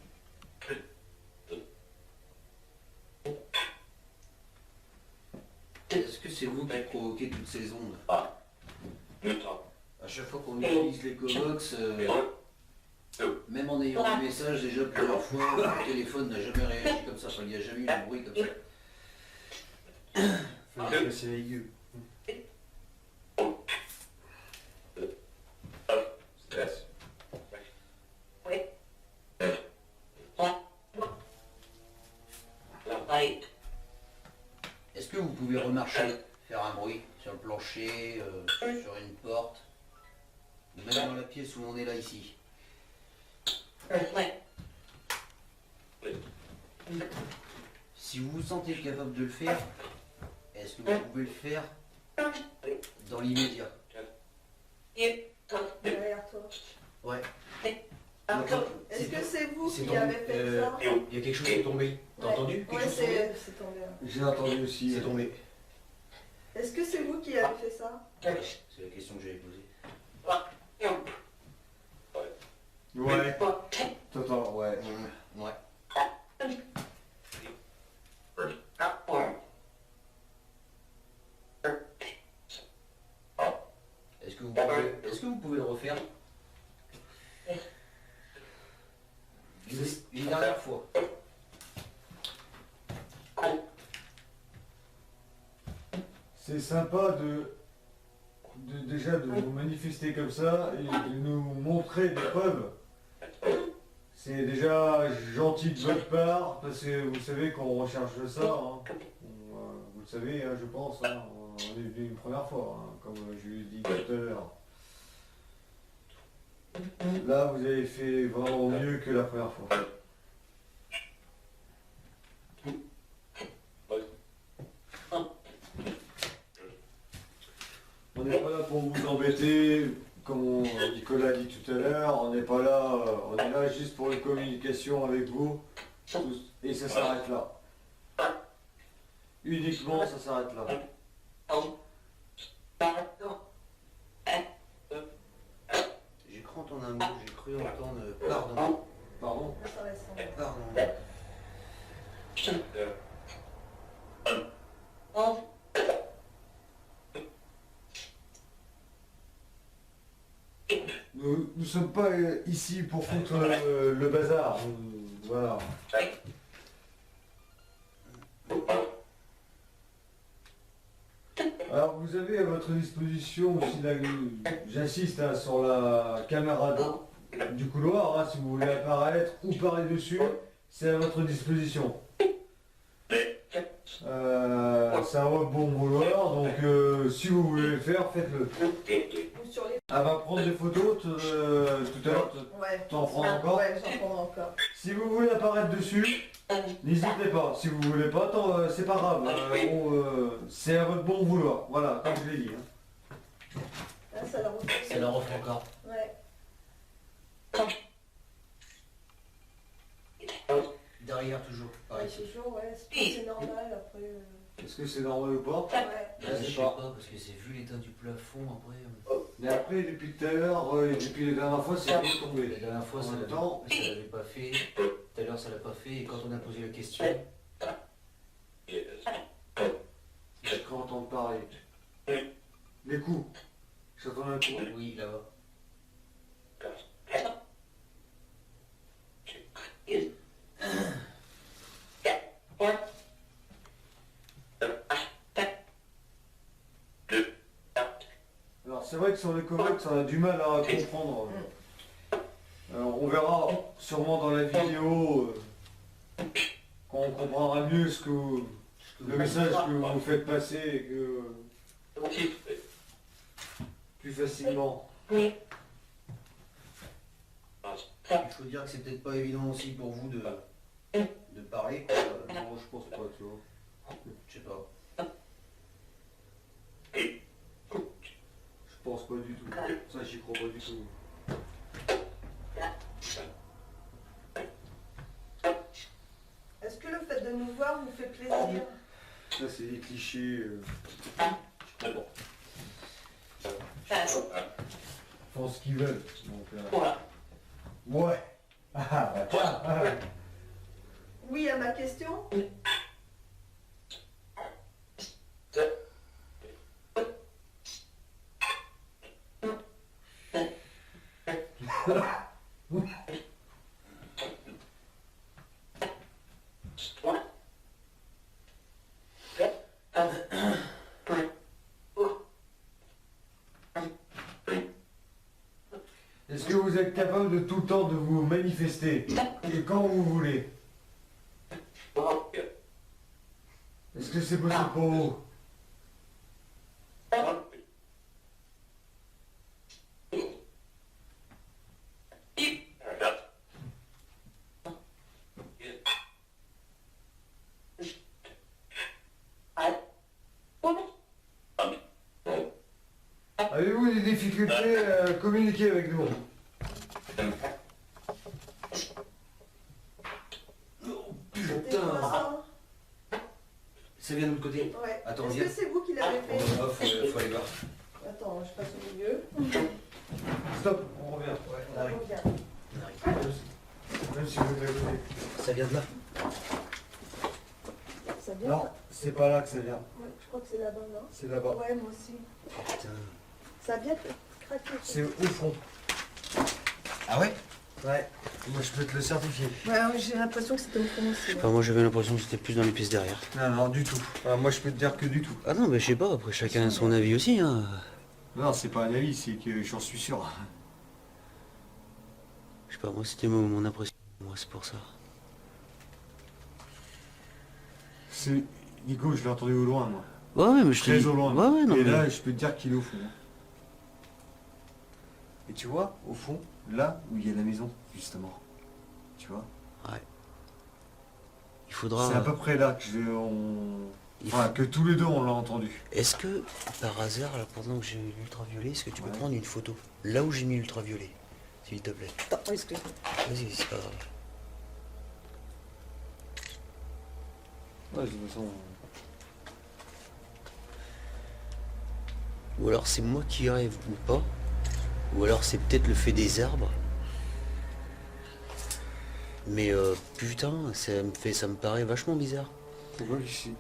Speaker 2: Est-ce que c'est vous qui provoquez toutes ces ondes? À chaque fois qu'on utilise les Covox, même en ayant des messages déjà plusieurs fois, le téléphone n'a jamais réagi comme ça, enfin, il n'y a jamais eu de bruit comme ça.
Speaker 1: Faut que c'est aigu.
Speaker 2: Est-ce que vous pouvez remarcher, faire un bruit sur le plancher, sur une porte, ou même dans la pièce où on est là ici? Si vous vous sentez capable de le faire, est-ce que vous pouvez le faire dans l'immédiat?
Speaker 3: Derrière toi.
Speaker 2: Ouais.
Speaker 3: Est-ce que c'est vous
Speaker 2: c'est
Speaker 3: qui
Speaker 2: tombé,
Speaker 3: avez fait ça?
Speaker 2: Il y a quelque chose qui est tombé. T'as entendu quelque
Speaker 3: Ouais,
Speaker 2: chose tomber?
Speaker 3: c'est tombé.
Speaker 1: J'ai entendu aussi.
Speaker 2: C'est tombé.
Speaker 3: Est-ce que c'est vous qui avez fait ça?
Speaker 2: C'est la question que j'avais posée.
Speaker 1: Ouais. T'entends, ouais.
Speaker 2: Ouais. Est-ce que vous pouvez le refaire une dernière fois?
Speaker 1: C'est sympa déjà de vous manifester comme ça et de nous montrer des preuves. C'est déjà gentil de votre part parce que vous savez qu'on recherche ça. Hein. Vous le savez, hein, je pense. Hein. On est venu une première fois, hein, comme je l'ai dit tout à l'heure. Là, vous avez fait vraiment mieux que la première fois. On n'est pas là pour vous embêter, comme Nicolas a dit tout à l'heure, on n'est pas là, on est là juste pour une communication avec vous, et ça s'arrête là. Uniquement, ça s'arrête là.
Speaker 2: J'ai cru entendre un mot, j'ai cru entendre pardon.
Speaker 1: Pardon?
Speaker 3: Intéressant.
Speaker 2: Pardon.
Speaker 1: Nous ne sommes pas ici pour foutre le bazar. Voilà. Alors vous avez à votre disposition aussi, j'insiste hein, sur la caméra du couloir, hein, si vous voulez apparaître ou parler dessus, c'est à votre disposition. C'est à votre bon vouloir, donc si vous voulez le faire, faites-le.
Speaker 3: Ou sur les...
Speaker 1: Elle va prendre des photos tout à l'heure.
Speaker 3: Ouais.
Speaker 1: T'en prends encore?
Speaker 3: Ouais, j'en prends encore.
Speaker 1: Si vous voulez apparaître dessus, n'hésitez pas. Si vous voulez pas, c'est pas grave. C'est à votre bon vouloir. Voilà, comme je l'ai dit. Hein.
Speaker 3: Là, ça la refait.
Speaker 2: Ça la refait encore.
Speaker 3: Ouais.
Speaker 2: Derrière toujours.
Speaker 3: Ouais,
Speaker 2: Pareil.
Speaker 3: toujours, ouais. C'est normal après.
Speaker 1: Est-ce que c'est normal ou pas?
Speaker 3: Ouais.
Speaker 2: Je sais pas, parce que c'est vu l'état du plafond après.
Speaker 1: Mais après, depuis tout à l'heure, et depuis la dernière fois, c'est bien
Speaker 2: La
Speaker 1: tombé.
Speaker 2: dernière fois,
Speaker 1: En
Speaker 2: ça
Speaker 1: même
Speaker 2: l'avait
Speaker 1: temps-
Speaker 2: pas fait. Tout à l'heure, ça l'a pas fait. Et quand on a posé la question,
Speaker 1: Je peux entendre parler. Les coups. J'entends un coup.
Speaker 2: oui, là-bas.
Speaker 1: Alors c'est vrai que sur les covex, on a du mal à comprendre. On verra sûrement dans la vidéo quand on comprendra mieux le message que vous faites passer et que plus facilement.
Speaker 2: Il faut dire que c'est peut-être pas évident aussi pour vous de parler.
Speaker 1: Non, je pense pas, tu vois.
Speaker 2: Je sais pas.
Speaker 1: Je pense pas du tout. Ça, j'y crois pas du tout.
Speaker 3: Est-ce que le fait de nous voir vous fait plaisir?
Speaker 1: Ça, c'est des clichés. Je crois pas. Ils font ce qu'ils veulent. Donc, ouais. Ah, bah, tiens. Ah.
Speaker 3: Oui à ma question?
Speaker 1: Est-ce que vous êtes capable de tout le temps de vous manifester et quand vous voulez? Est-ce que c'est possible pour vous? Avez-vous des difficultés à communiquer avec nous?
Speaker 3: C'était quoi ça?
Speaker 2: Ça vient de l'autre côté.
Speaker 3: Ouais.
Speaker 2: Attends,
Speaker 3: Est-ce
Speaker 2: viens.
Speaker 3: que c'est vous qui l'avez fait?
Speaker 2: Faut aller voir.
Speaker 3: Attends, je passe au milieu.
Speaker 1: Stop, on revient.
Speaker 2: Ouais, on
Speaker 3: On
Speaker 2: arrive.
Speaker 3: revient.
Speaker 1: Même si vous l'avez donné.
Speaker 2: Ça vient de là.
Speaker 3: Ça vient
Speaker 1: Non,
Speaker 3: là?
Speaker 1: c'est pas là que ça vient.
Speaker 3: Ouais, je crois que c'est là-bas, non?
Speaker 1: C'est là-bas.
Speaker 3: Ouais, moi aussi.
Speaker 2: Putain.
Speaker 3: Ça a bien craqué.
Speaker 1: C'est au fond.
Speaker 2: Ah ouais?
Speaker 1: Ouais. Moi, je peux te le certifier.
Speaker 3: Ouais, j'ai l'impression que c'était au fond aussi.
Speaker 4: Enfin, moi j'avais l'impression que c'était plus dans les pièces derrière.
Speaker 1: Non, non, du tout. Moi, je peux te dire que du tout.
Speaker 4: Ah non, mais je sais pas, après chacun a son avis aussi. Hein.
Speaker 1: Non, c'est pas un avis, c'est que j'en suis sûr.
Speaker 4: Je sais pas, moi c'était mon impression. Moi c'est pour ça.
Speaker 1: C'est... Nico, je l'ai entendu au loin, moi.
Speaker 4: Ouais, mais je te
Speaker 1: Très
Speaker 4: dis.
Speaker 1: au loin.
Speaker 4: Ouais, ouais, non,
Speaker 1: Et
Speaker 4: mais...
Speaker 1: là, je peux te dire qu'il est au fond. Et tu vois, au fond, là où il y a la maison, justement. Tu vois?
Speaker 4: Il faudra.
Speaker 1: C'est à peu près là que Enfin, que tous les deux on l'a entendu.
Speaker 4: Est-ce que, par hasard, là, pendant que j'ai l'ultraviolet, est-ce que tu peux
Speaker 1: Ouais.
Speaker 4: prendre une photo? Là où j'ai mis l'ultraviolet, s'il te plaît.
Speaker 3: Attends, excuse-moi.
Speaker 4: Vas-y, c'est pas grave.
Speaker 1: Ouais, de toute façon.
Speaker 4: Ou alors c'est moi qui rêve ou pas. Ou alors c'est peut-être le fait des arbres. Mais putain, ça me paraît vachement bizarre.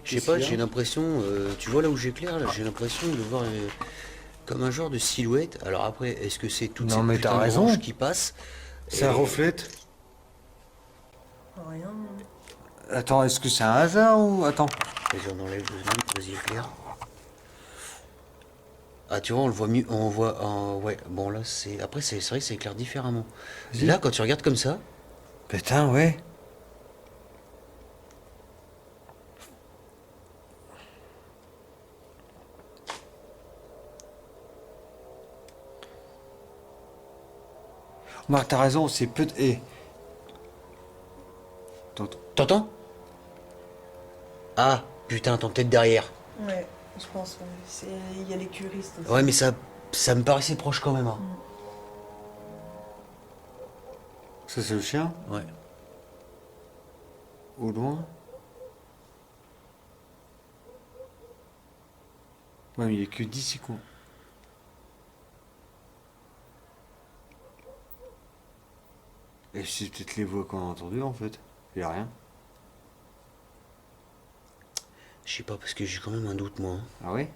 Speaker 4: Je sais pas, j'ai l'impression, tu vois là où j'éclaire, là, j'ai l'impression de voir comme un genre de silhouette. Alors après, est-ce que c'est toutes
Speaker 1: Non,
Speaker 4: ces
Speaker 1: mais
Speaker 4: putains
Speaker 1: t'as
Speaker 4: de
Speaker 1: raison.
Speaker 4: branches qui passent?
Speaker 1: Ça reflète.
Speaker 3: Rien.
Speaker 1: Attends, est-ce que c'est un hasard ou. Attends.
Speaker 4: Vas-y, on enlève 2 secondes, vas-y, éclaire. Ah, tu vois, on le voit mieux, on voit, ouais, bon là, c'est, après, c'est vrai que ça éclaire différemment.
Speaker 1: Vas-y.
Speaker 4: Là, quand tu regardes comme ça,
Speaker 1: Putain, ouais. Non, t'as raison, c'est peut-être.
Speaker 4: t'entends? Ah, putain, t'entends peut-être derrière.
Speaker 3: Ouais, je pense, ouais. Il y a les curistes aussi.
Speaker 4: Ouais, mais ça me paraissait proche quand même, hein.
Speaker 1: Ça, c'est le chien?
Speaker 4: Ouais.
Speaker 1: Au loin? Ouais, mais il n'y a que 10 secondes. Et c'est peut-être les voix qu'on a entendues en fait. Il n'y a rien.
Speaker 4: Je sais pas, parce que j'ai quand même un doute, moi, hein.
Speaker 1: Ah ouais?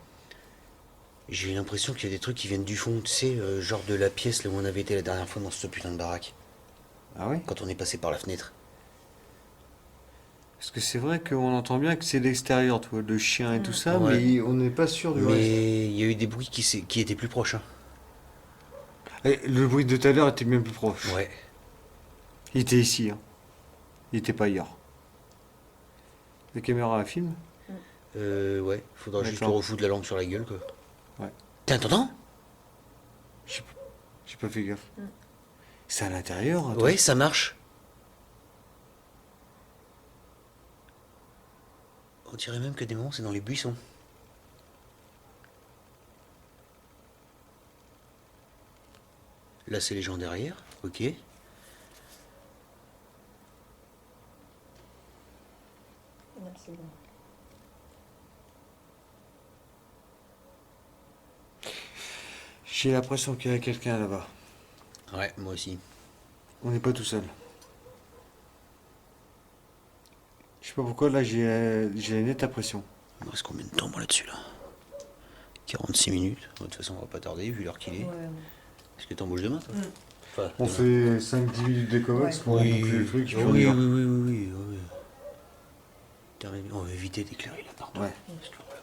Speaker 4: J'ai l'impression qu'il y a des trucs qui viennent du fond, tu sais, genre de la pièce là où on avait été la dernière fois dans cette putain de baraque,
Speaker 1: Ah ouais?
Speaker 4: quand on est passé par la fenêtre.
Speaker 1: Parce que c'est vrai qu'on entend bien que c'est l'extérieur, tu vois, le chien et tout ça,
Speaker 4: Ouais.
Speaker 1: mais on n'est pas sûr du reste.
Speaker 4: Mais il y a eu des bruits qui étaient plus proches, hein.
Speaker 1: Et le bruit de tout à l'heure était bien plus proche.
Speaker 4: Ouais.
Speaker 1: Il était ici, hein. Il n'était pas ailleurs. La caméra à film?
Speaker 4: Ouais, faudra juste te
Speaker 1: D'accord.
Speaker 4: refoutre la lampe sur la gueule, quoi.
Speaker 1: Ouais.
Speaker 4: T'entends?
Speaker 1: J'ai pas fait gaffe. C'est à l'intérieur? Attends.
Speaker 4: Ouais, ça marche. On dirait même que des moments c'est dans les buissons. Là c'est les gens derrière, ok.
Speaker 3: Non, c'est bon.
Speaker 1: J'ai l'impression qu'il y a quelqu'un là-bas.
Speaker 4: Ouais, moi aussi.
Speaker 1: On n'est pas tout seul. Je sais pas pourquoi, là, j'ai la nette impression.
Speaker 4: Il me reste combien de temps moi là-dessus là? 46 minutes. De toute façon on va pas tarder vu l'heure qu'il est.
Speaker 3: Ouais.
Speaker 4: Est-ce que t'embauches demain toi? Enfin,
Speaker 1: On
Speaker 4: demain.
Speaker 1: fait 5-10 minutes de covox
Speaker 3: Ouais.
Speaker 1: pour
Speaker 4: Oui,
Speaker 1: boucler le truc.
Speaker 4: oui,
Speaker 1: puis on
Speaker 4: oui,
Speaker 1: y
Speaker 4: oui,
Speaker 1: va.
Speaker 4: oui. Terminé. On va éviter d'éclairer l'appart.
Speaker 1: Ouais.
Speaker 4: Parce que voilà,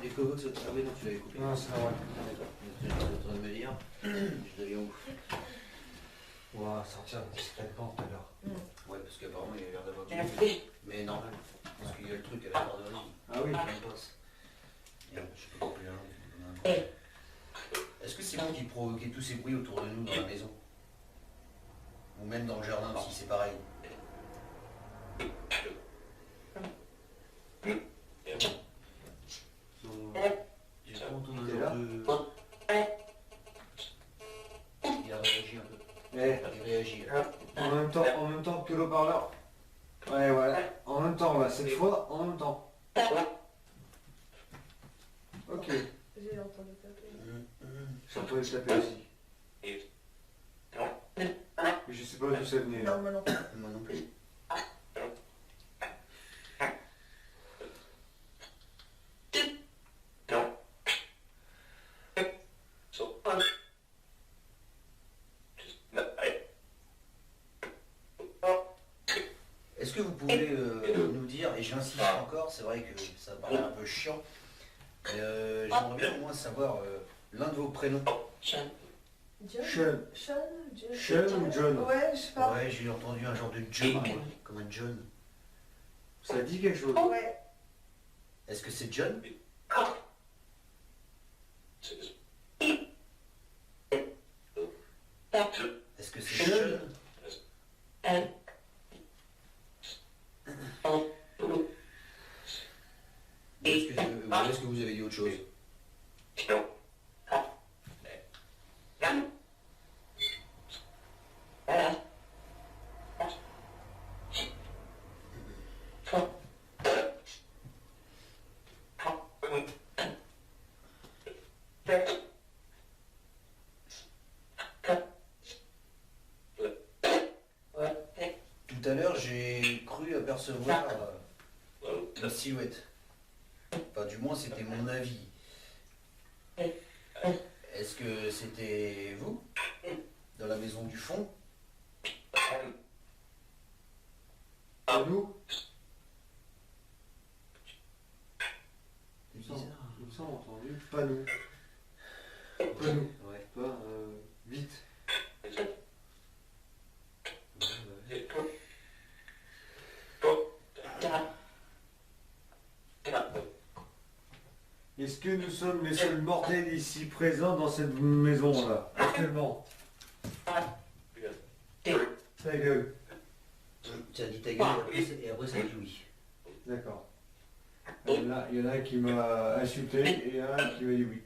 Speaker 4: les covox, ah oui, non, tu l'avais coupé.
Speaker 1: Non, c'est vrai.
Speaker 4: Tu es en train de me dire, je deviens ouf.
Speaker 1: On va sortir discrètement tout à l'heure.
Speaker 4: Ouais, parce qu'apparemment il y a l'air d'avoir du bruit. Mais normal, parce qu'il y a le truc à la garderie.
Speaker 1: Ah oui.
Speaker 4: Il passe. Merde, je sais pas plus la langue. Est-ce que c'est moi qui provoquais tous ces bruits autour de nous dans la maison? Ou même dans le jardin, si c'est pareil? J'ai pas entendu un
Speaker 1: T'es
Speaker 4: genre
Speaker 1: là
Speaker 4: de... Il a réagi un peu.
Speaker 1: Eh,
Speaker 4: Il réagit.
Speaker 1: en même temps que l'eau-parleur. Ouais, voilà. En même temps, là, cette fois, en même temps. Ok.
Speaker 3: J'ai entendu taper.
Speaker 1: J'ai entendu taper aussi. Mais je sais pas d'où ça venait.
Speaker 3: Non, moi non.
Speaker 4: Moi non plus. Est-ce que vous pouvez nous dire, et j'insiste encore, c'est vrai que ça paraît un peu chiant, mais j'aimerais bien au moins savoir l'un de vos prénoms.
Speaker 3: John.
Speaker 1: Sean.
Speaker 3: Sean. John.
Speaker 1: Sean ou John?
Speaker 3: Ouais, je sais pas.
Speaker 4: Ouais, j'ai entendu un genre de John, moi, comme un John.
Speaker 1: Ça dit quelque chose.
Speaker 3: Ouais.
Speaker 4: Est-ce que c'est John? Est-ce que c'est Sean? Ou est-ce que vous avez dit autre chose? Tout à l'heure, j'ai cru apercevoir une silhouette. Enfin, du moins, c'était mon avis. Est-ce que c'était vous, dans la maison du fond?
Speaker 1: À nous?
Speaker 4: C'est bizarre.
Speaker 1: Il me semble entendu. Pas nous. Pas nous.
Speaker 4: Ouais.
Speaker 1: Pas, vite. Est-ce que nous sommes les seuls mortels ici présents dans cette maison-là, actuellement? Ta gueule.
Speaker 4: Tu as dit ta gueule et après ça a dit oui.
Speaker 1: D'accord. Il y en a un qui m'a insulté et un qui m'a dit oui.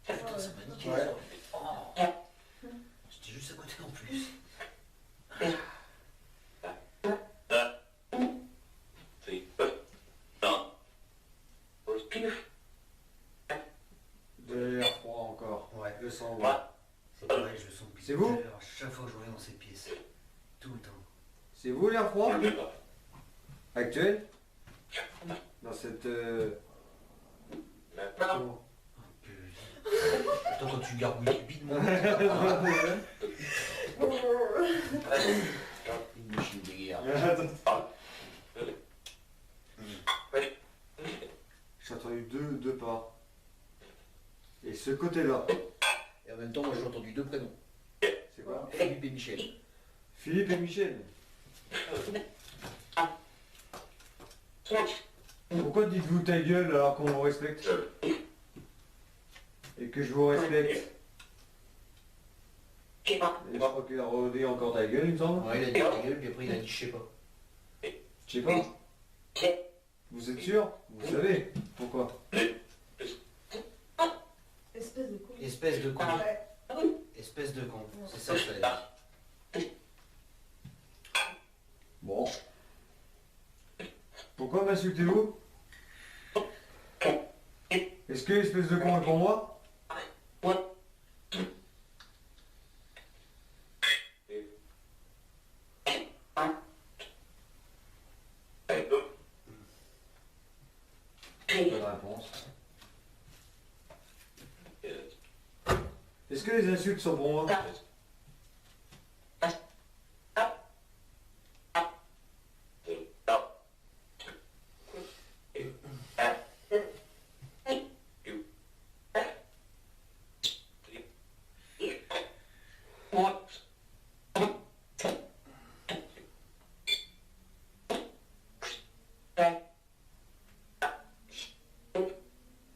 Speaker 4: Putain, ça m'a niqué.
Speaker 1: Ouais.
Speaker 4: Oh. J'étais juste à côté en plus.
Speaker 1: De l'air froid encore.
Speaker 4: Ouais.
Speaker 1: Le sang.
Speaker 4: C'est pareil, je le sens depuis
Speaker 1: C'est
Speaker 4: tout à
Speaker 1: vous
Speaker 4: l'heure, à chaque fois que je reviens dans cette pièce. Tout le temps.
Speaker 1: C'est vous l'air froid actuel? Dans cette... comment
Speaker 4: Oh, putain. Attends, quand tu gargouilles du bide, moi. Une machine de guerre.
Speaker 1: J'ai entendu deux pas. Et ce côté-là,
Speaker 4: Et en même temps, moi j'ai entendu deux prénoms.
Speaker 1: c'est quoi?
Speaker 4: Philippe et Michel.
Speaker 1: Philippe et Michel. Pourquoi dites-vous ta gueule alors qu'on vous respecte? Et que je vous respecte? Et je crois qu'il a rodé encore ta gueule, il me semble.
Speaker 4: Ouais, il a dit ta gueule, puis après il a dit je sais pas.
Speaker 1: Je sais pas. Vous êtes sûr? Vous savez pourquoi?
Speaker 3: Espèce de con.
Speaker 4: Espèce de con.
Speaker 3: Ouais.
Speaker 4: Espèce de con. C'est ça que je t'avais dit.
Speaker 1: Bon. Pourquoi m'insultez-vous? Est-ce que espèce de con est pour moi? Bonne réponse. Est-ce que les insultes sont pour moi?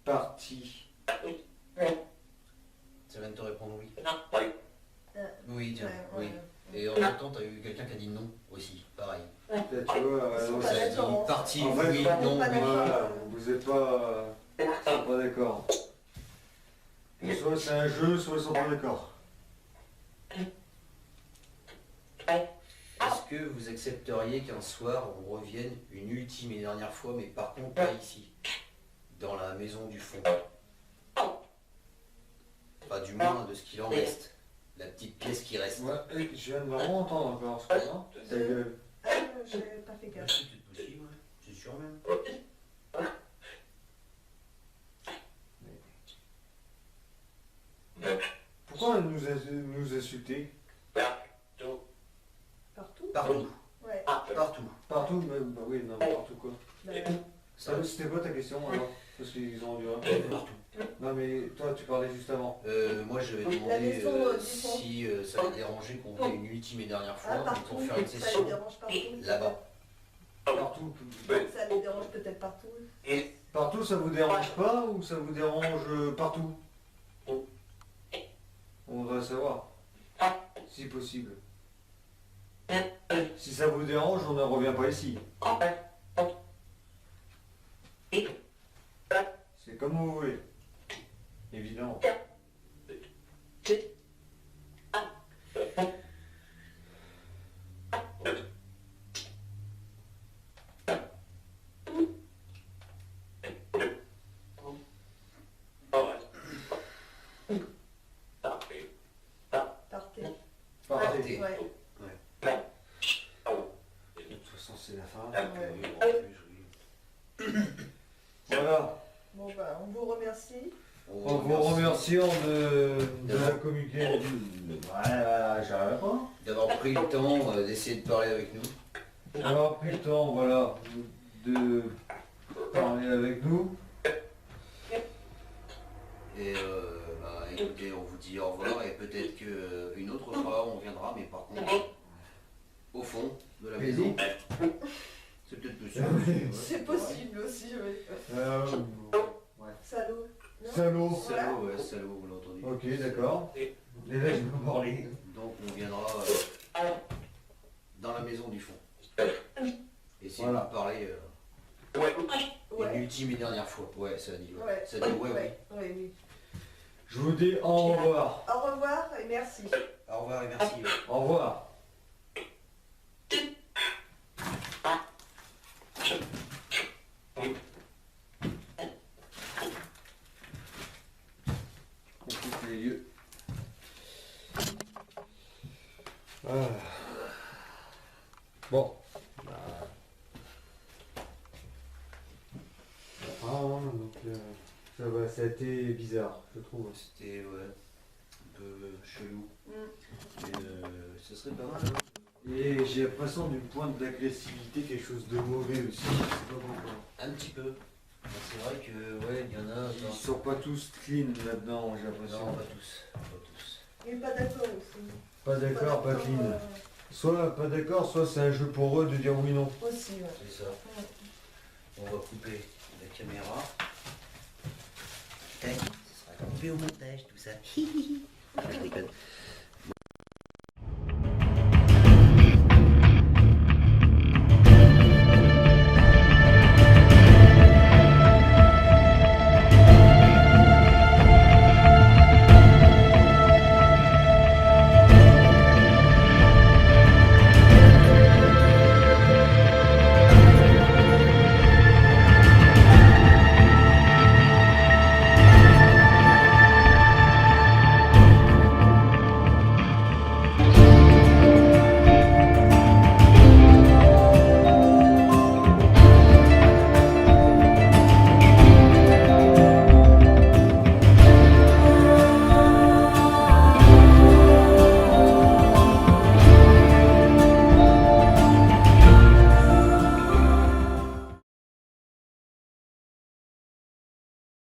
Speaker 1: Parti. En fait,
Speaker 4: oui,
Speaker 3: pas
Speaker 4: non,
Speaker 3: d'accord.
Speaker 4: oui.
Speaker 1: voilà, vous n'êtes pas d'accord. Soit c'est un jeu, soit ils sont pas d'accord.
Speaker 2: Est-ce que vous accepteriez qu'un soir on revienne une ultime et dernière fois, mais par contre pas ici, dans la maison du fond? Enfin, du moins de ce qu'il en reste. La petite pièce qui reste.
Speaker 1: Ouais, et je viens de vraiment entendre encore ce moment. Ta gueule.
Speaker 3: J'avais pas fait
Speaker 2: Ouais,
Speaker 3: gaffe.
Speaker 2: c'est peut-être possible, ouais. C'est sûr même.
Speaker 1: Pourquoi nous insulter?
Speaker 3: Partout?
Speaker 2: Partout.
Speaker 3: Ouais.
Speaker 2: Partout.
Speaker 1: Partout même? Bah oui, non, partout quoi.
Speaker 3: Bah,
Speaker 1: C'était quoi ta question alors? Parce qu'ils ont dû
Speaker 2: Partout.
Speaker 1: Non mais toi tu parlais juste avant.
Speaker 2: Moi je vais
Speaker 3: La
Speaker 2: demander
Speaker 3: maison, du fond.
Speaker 2: si ça les dérangeait qu'on fasse une ultime et dernière fois,
Speaker 3: ah,
Speaker 2: mais
Speaker 3: partout,
Speaker 2: pour faire une
Speaker 3: ça
Speaker 2: session
Speaker 3: les dérange partout.
Speaker 2: là-bas.
Speaker 1: Partout.
Speaker 3: Ça les dérange peut-être partout.
Speaker 1: Partout ça vous dérange pas ou ça vous dérange partout? On voudrait savoir. Si possible. Si ça vous dérange, on ne revient pas ici. C'est comme vous voulez. Évidemment.
Speaker 3: Partez.
Speaker 1: Partez.
Speaker 3: Ouais.
Speaker 1: De toute façon, c'est la fin.
Speaker 3: Ouais.
Speaker 1: Voilà.
Speaker 3: Bon bah on vous remercie.
Speaker 1: En vous remerciant de la communiquer. Ouais, voilà, j'arrive pas.
Speaker 2: D'avoir pris le temps d'essayer de parler avec nous.
Speaker 1: D'avoir pris le temps, voilà, de parler avec nous.
Speaker 2: Et bah, écoutez, on vous dit au revoir et peut-être qu'une autre fois on viendra, mais par contre, au fond de la maison. C'est peut-être possible.
Speaker 3: C'est possible aussi, oui. Salaud. Non
Speaker 1: Salaud.
Speaker 2: Salaud, ouais, salaud, vous l'entendez.
Speaker 1: Ok, d'accord. Et là, je peux parler.
Speaker 2: Donc on viendra dans la maison du fond. Essayer
Speaker 1: Voilà.
Speaker 2: de parler une
Speaker 3: Ouais.
Speaker 2: ultime et dernière fois. Ouais, ça dit. Ouais.
Speaker 3: Ouais.
Speaker 2: Ça dit ouais,
Speaker 3: Ouais. Oui, oui.
Speaker 1: Je vous dis au revoir.
Speaker 3: Au revoir et merci.
Speaker 2: oui. Au revoir et merci. Ouais.
Speaker 1: Au revoir. On coupe les yeux. Ah. Bon. Donc ça va, ça a été bizarre, je trouve.
Speaker 2: C'était un peu chelou.
Speaker 3: Mm.
Speaker 2: Mais ce serait pas mal. Hein.
Speaker 1: Et j'ai l'impression d'une pointe d'agressivité, quelque chose de mauvais aussi. Je sais pas pourquoi.
Speaker 2: Un petit peu. Mais c'est vrai que ouais, il y en a.
Speaker 1: Ils sont pas tous clean là-dedans, j'ai l'impression.
Speaker 2: Non, pas tous. Pas tous.
Speaker 3: Il n'est pas d'accord aussi.
Speaker 1: Pas d'accord, pas clean.
Speaker 3: euh,
Speaker 1: Soit pas d'accord, soit c'est un jeu pour eux de dire oui non.
Speaker 3: aussi, ouais.
Speaker 2: C'est ça. On va couper la caméra. Tac, ce sera coupé au montage, tout ça. Je déconne.